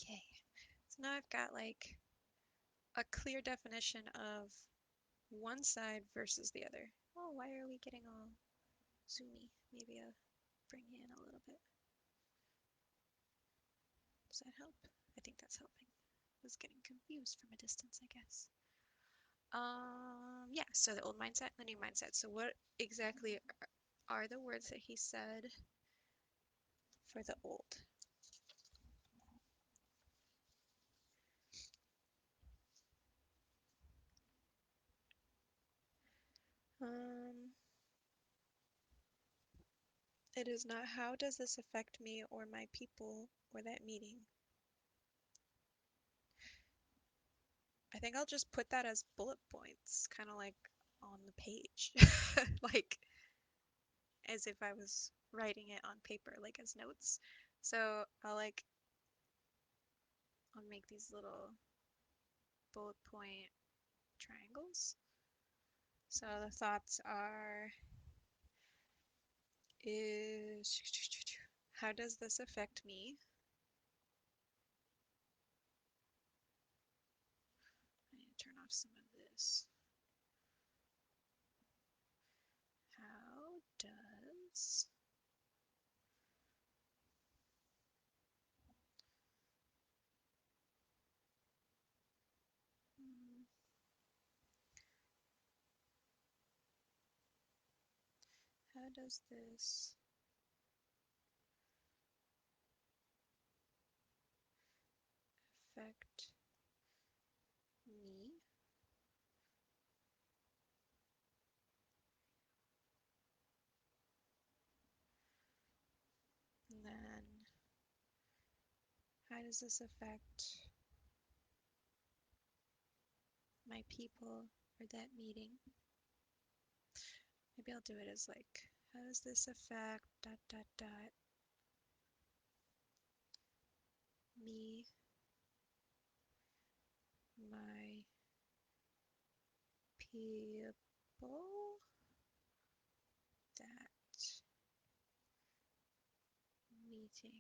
Okay, so now I've got like a clear definition of one side versus the other. Oh, why are we getting all zoomy? Maybe I'll bring you in a little bit. Does that help? I think that's helping. I was getting confused from a distance, I guess. Yeah, so the old mindset and the new mindset. So what exactly are the words that he said for the old? Um, it is not how does this affect me or my people or that meeting. I think I'll just put that as bullet points, kind of like on the page, like as if I was writing it on paper, like as notes. So I'll make these little bullet point triangles. So the thoughts are, how does this affect me? I need to turn off some of this. How does how does this affect me does this affect my people or that meeting? Maybe I'll do it as like, how does this affect dot dot dot me, my people, that meeting.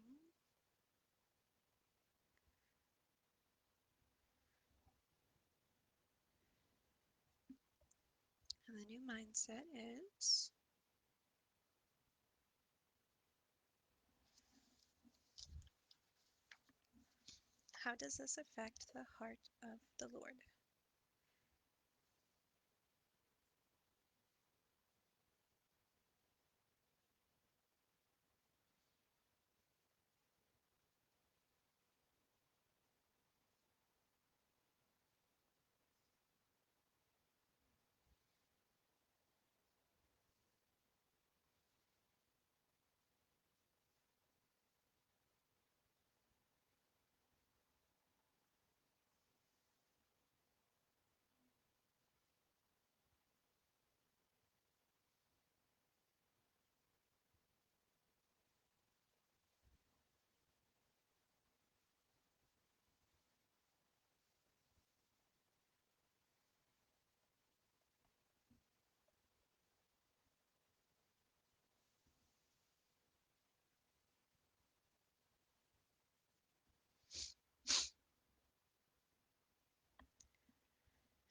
And the new mindset is, how does this affect the heart of the Lord?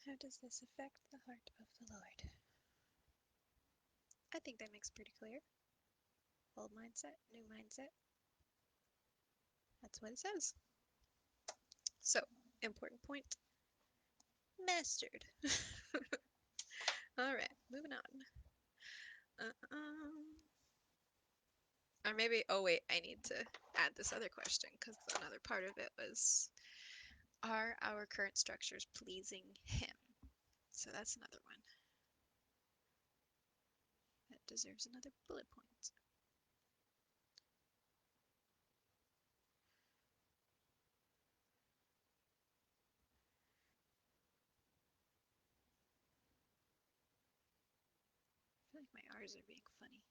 How does this affect the heart of the Lord? I think that makes pretty clear. Old mindset, new mindset. That's what it says. So, important point. Mastered. All right, moving on. Or maybe, oh wait, I need to add this other question because another part of it was, are our current structures pleasing Him? So that's another one that deserves another bullet point. I feel like my R's are being funny.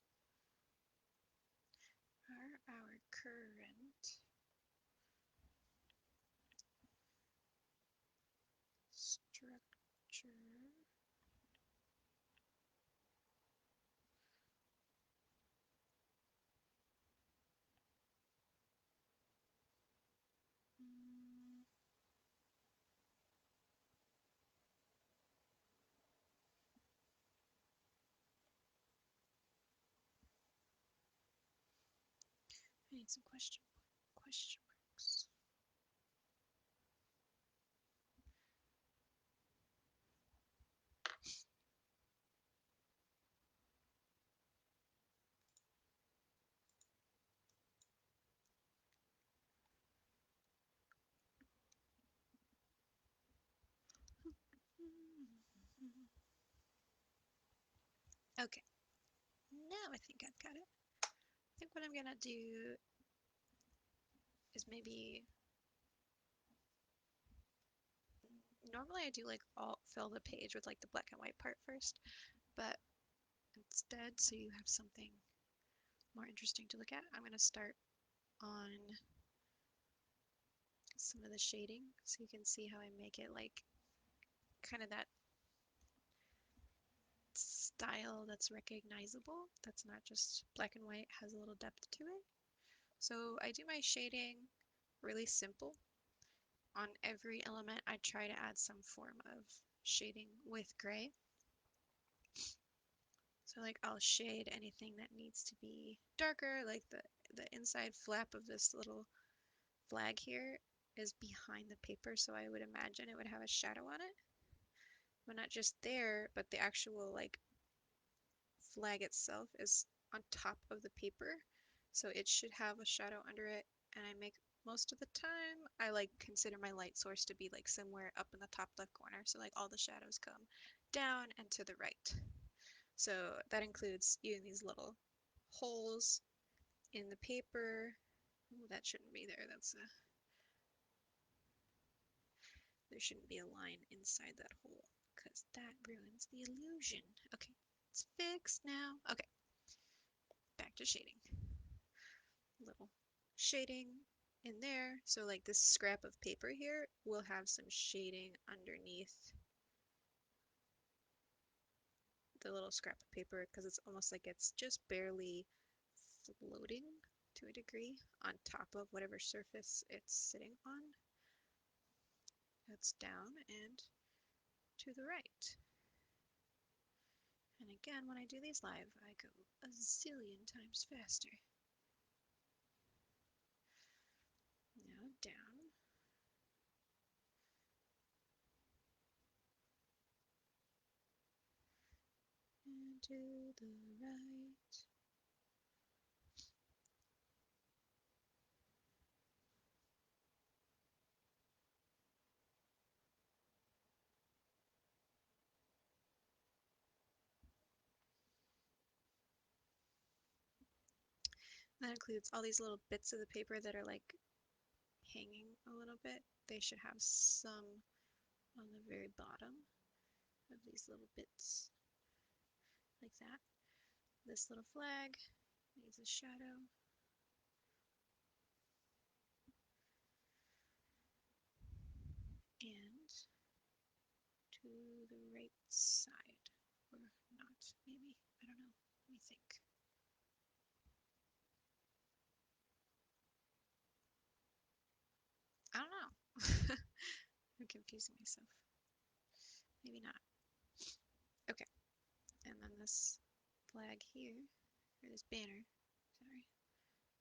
Are our current structure mm, I need some question marks. Okay, now I think I've got it. I think what I'm gonna do is maybe, normally I do like all fill the page with like the black and white part first, but instead, so you have something more interesting to look at, I'm gonna start on some of the shading so you can see how I make it like kind of that style that's recognizable, that's not just black and white, has a little depth to it. So I do my shading really simple. On every element, I try to add some form of shading with gray. So like I'll shade anything that needs to be darker, like the inside flap of this little flag here is behind the paper, so I would imagine it would have a shadow on it. But not just there, but the actual like flag itself is on top of the paper, so it should have a shadow under it. And I make, most of the time I like consider my light source to be like somewhere up in the top left corner, so like all the shadows come down and to the right. So that includes even these little holes in the paper. Ooh, that shouldn't be there, that's a There shouldn't be a line inside that hole because that ruins the illusion. Okay, it's fixed now. Okay, back to shading. Little shading in there. So like this scrap of paper here will have some shading underneath the little scrap of paper because it's almost like it's just barely floating to a degree on top of whatever surface it's sitting on. That's down and to the right. And again, when I do these live, I go a zillion times faster. Now down. And to the right. That includes all these little bits of the paper that are like hanging a little bit. They should have some on the very bottom of these little bits, like that. This little flag needs a shadow. And to the right side, or not, maybe, I don't know, let me think. I don't know. I'm confusing myself. Maybe not. Okay, and then this flag here, or this banner, sorry.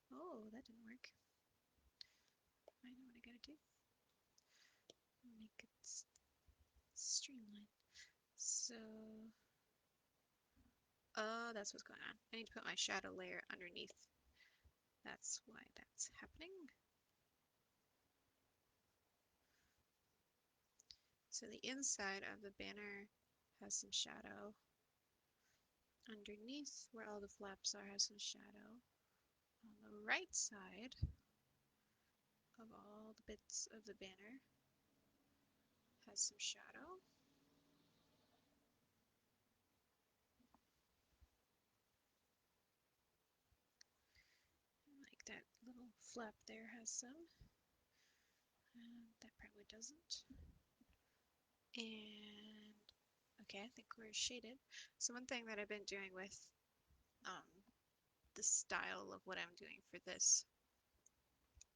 Oh, that didn't work. I know what I gotta do. Make it streamlined. So, oh, that's what's going on. I need to put my shadow layer underneath. That's why that's happening. So the inside of the banner has some shadow. Underneath, where all the flaps are, has some shadow. On the right side of all the bits of the banner has some shadow. Like that little flap there has some. That probably doesn't. And okay, I think we're shaded. So one thing that I've been doing with the style of what I'm doing for this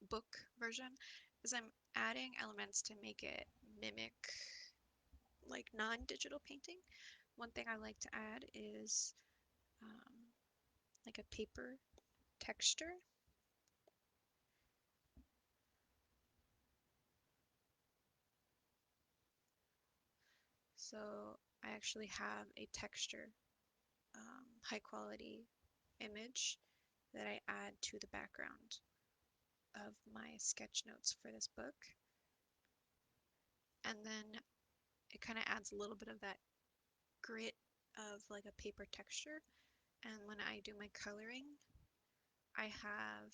book version is I'm adding elements to make it mimic like non-digital painting. One thing I like to add is like a paper texture. So I actually have a texture, high quality image that I add to the background of my sketch notes for this book. And then it kind of adds a little bit of that grit of like a paper texture. And when I do my coloring, I have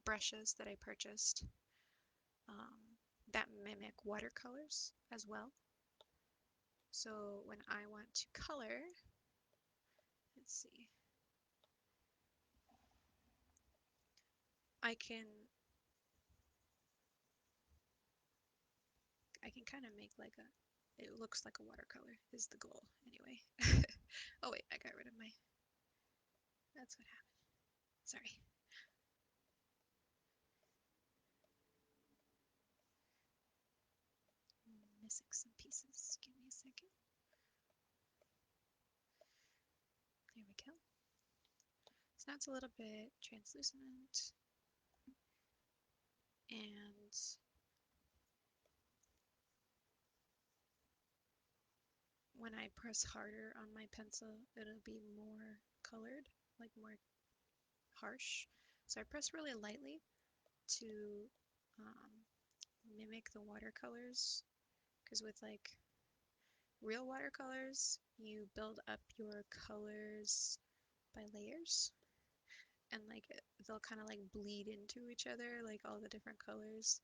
brushes that I purchased that mimic watercolors as well. So when I want to color, let's see, I can kind of make like a, it looks like a watercolor is the goal anyway. Oh wait, I got rid of my, that's what happened. Sorry. Missing some pieces. Give me a second. There we go. So now it's a little bit translucent. And when I press harder on my pencil, it'll be more colored, like more harsh. So I press really lightly to um, mimic the watercolors, because with like real watercolors, you build up your colors by layers, and like they'll kind of like bleed into each other, like all the different colors.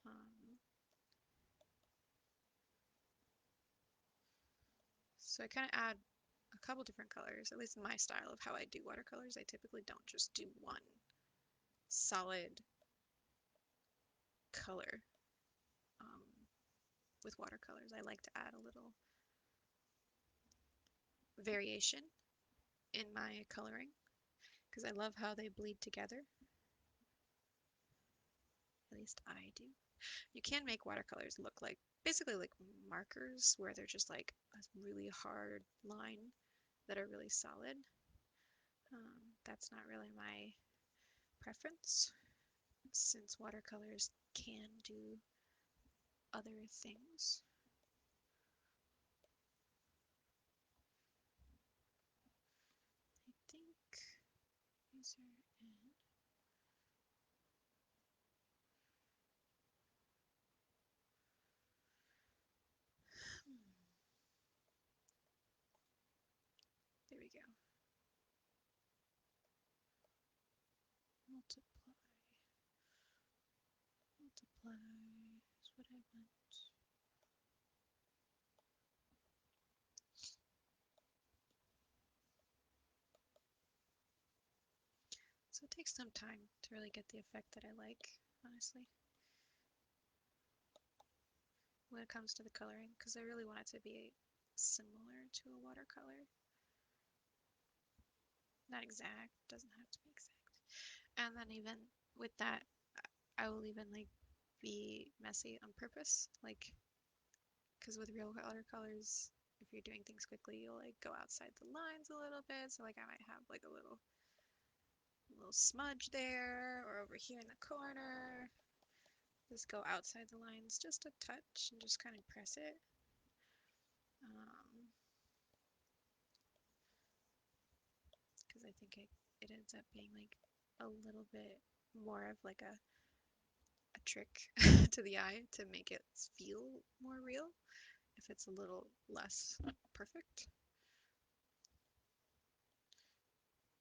Um, So I kind of add a couple different colors, at least in my style of how I do watercolors. I typically don't just do one solid color with watercolors. I like to add a little variation in my coloring because I love how they bleed together. At least I do. You can make watercolors look like basically like markers where they're just like a really hard line that are really solid. That's not really my preference since watercolors can do other things. I think these are in. There we go. Multiply. Multiply is what I want. So it takes some time to really get the effect that I like, honestly, when it comes to the coloring, because I really want it to be similar to a watercolor. Not exact, doesn't have to be exact. And then even with that, I will even like be messy on purpose, like, because with real watercolors, if you're doing things quickly, you'll like go outside the lines a little bit. So like I might have like a little smudge there, or over here in the corner. Just go outside the lines just a touch and just kind of press it. Because I think it ends up being like a little bit more of like a trick to the eye to make it feel more real if it's a little less perfect.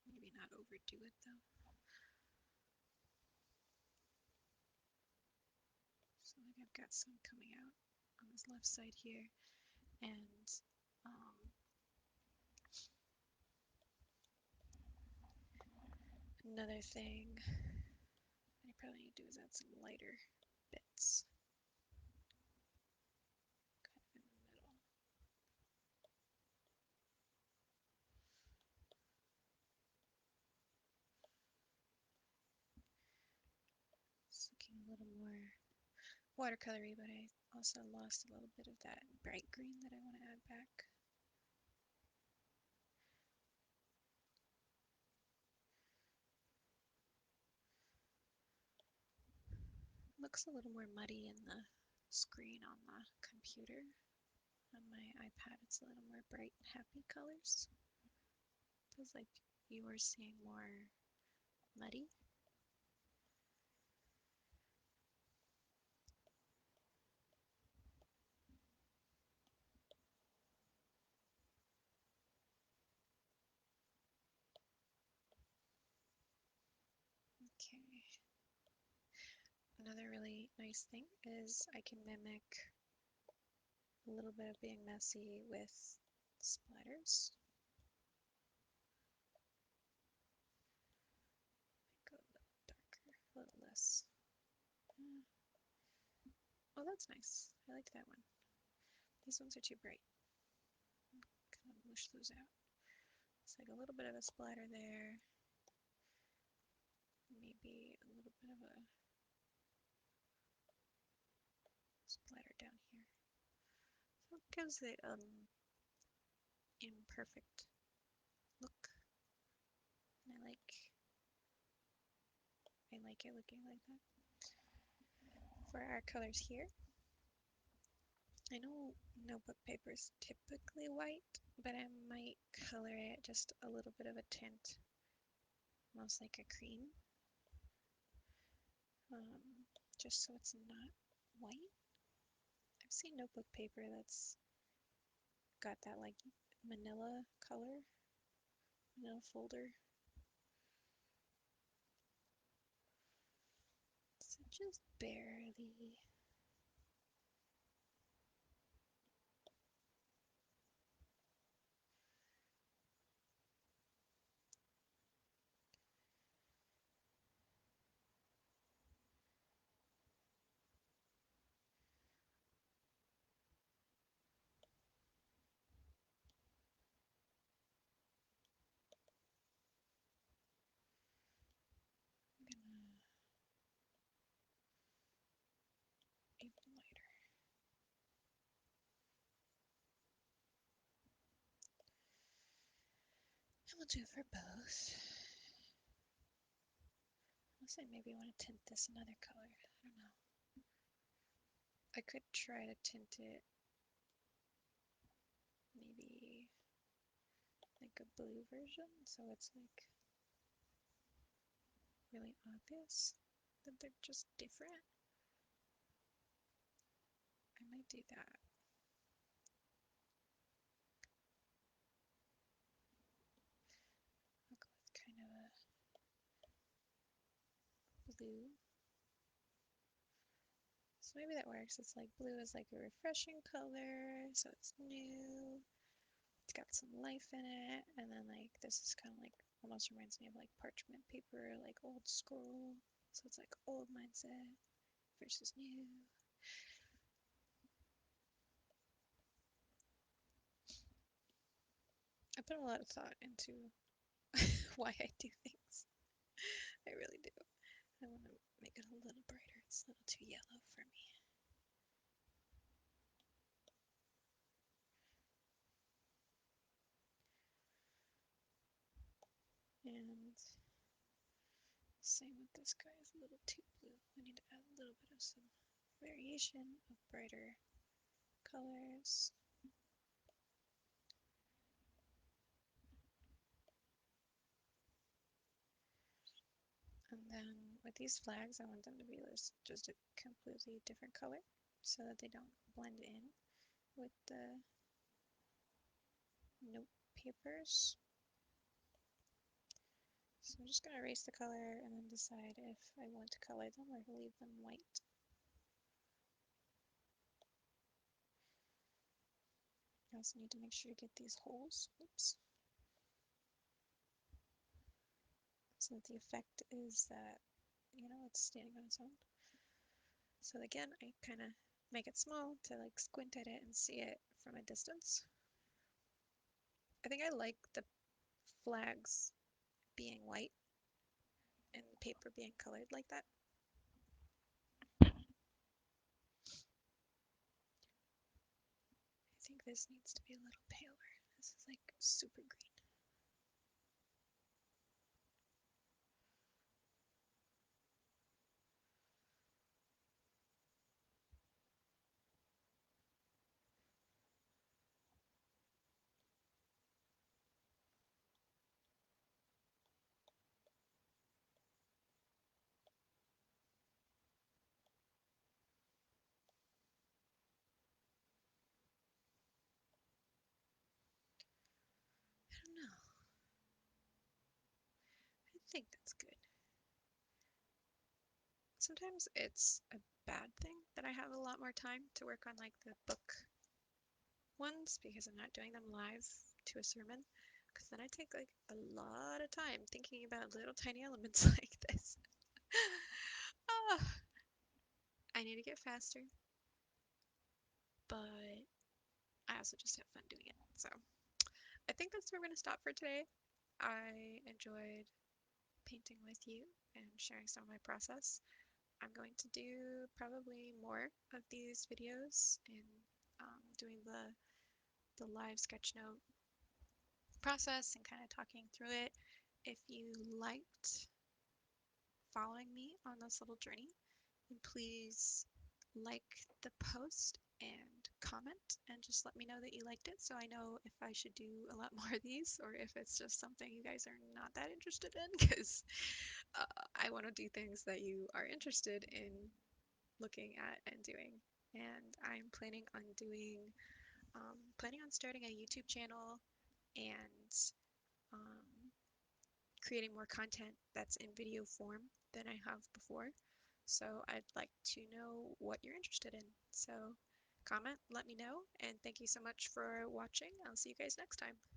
Maybe not overdo it though. So like I've got some coming out on this left side here, and another thing I probably need to do is add some lighter bits, kind of in the middle. It's looking a little more watercolory, but I also lost a little bit of that bright green that I want to add back. Looks a little more muddy in the screen on the computer. On my iPad, it's a little more bright and happy colors. Feels like you were seeing more muddy. Okay. Another really nice thing is I can mimic a little bit of being messy with splatters. Go a little darker, a little less. Oh, that's nice. I like that one. These ones are too bright. Kind of mush those out. It's like a little bit of a splatter there. Maybe a little bit of a splatter down here. So it gives it imperfect look. And I like it looking like that. For our colors here, I know notebook paper is typically white, but I might color it just a little bit of a tint, almost like a cream, just so it's not white. I've seen notebook paper that's got that like manila color, manila folder. So just barely. And we'll do it for both. Unless I maybe want to tint this another color. I don't know. I could try to tint it maybe like a blue version, so it's like really obvious that they're just different. I might do that. I'll go with kind of a blue. So maybe that works. It's like blue is like a refreshing color, so it's new. It's got some life in it, and then like this is kind of like almost reminds me of like parchment paper, like old scroll. So it's like old mindset versus new. I put a lot of thought into why I do things. I really do. I want to make it a little brighter. It's a little too yellow for me. And same with this guy, is a little too blue. I need to add a little bit of some variation of brighter colors. And then with these flags, I want them to be just a completely different color so that they don't blend in with the note papers. So I'm just going to erase the color and then decide if I want to color them or leave them white. I also need to make sure to get these holes, oops, so that the effect is that, you know, it's standing on its own. So again, I kind of make it small to like squint at it and see it from a distance. I think I like the flags being white and the paper being colored like that. I think this needs to be a little paler. This is like super green. I don't know. I think that's good. Sometimes it's a bad thing that I have a lot more time to work on like the book ones because I'm not doing them live to a sermon, because then I take like a lot of time thinking about little tiny elements like this. Oh, I need to get faster, but I also just have fun doing it. So I think that's where we're going to stop for today. I enjoyed painting with you and sharing some of my process. I'm going to do probably more of these videos and doing the live sketchnote process and kind of talking through it. If you liked following me on this little journey, then please like the post and comment and just let me know that you liked it so I know if I should do a lot more of these or if it's just something you guys are not that interested in, because I want to do things that you are interested in looking at and doing. And I'm planning on starting a YouTube channel and um, creating more content that's in video form than I have before. So I'd like to know what you're interested in. So comment, let me know, and thank you so much for watching. I'll see you guys next time.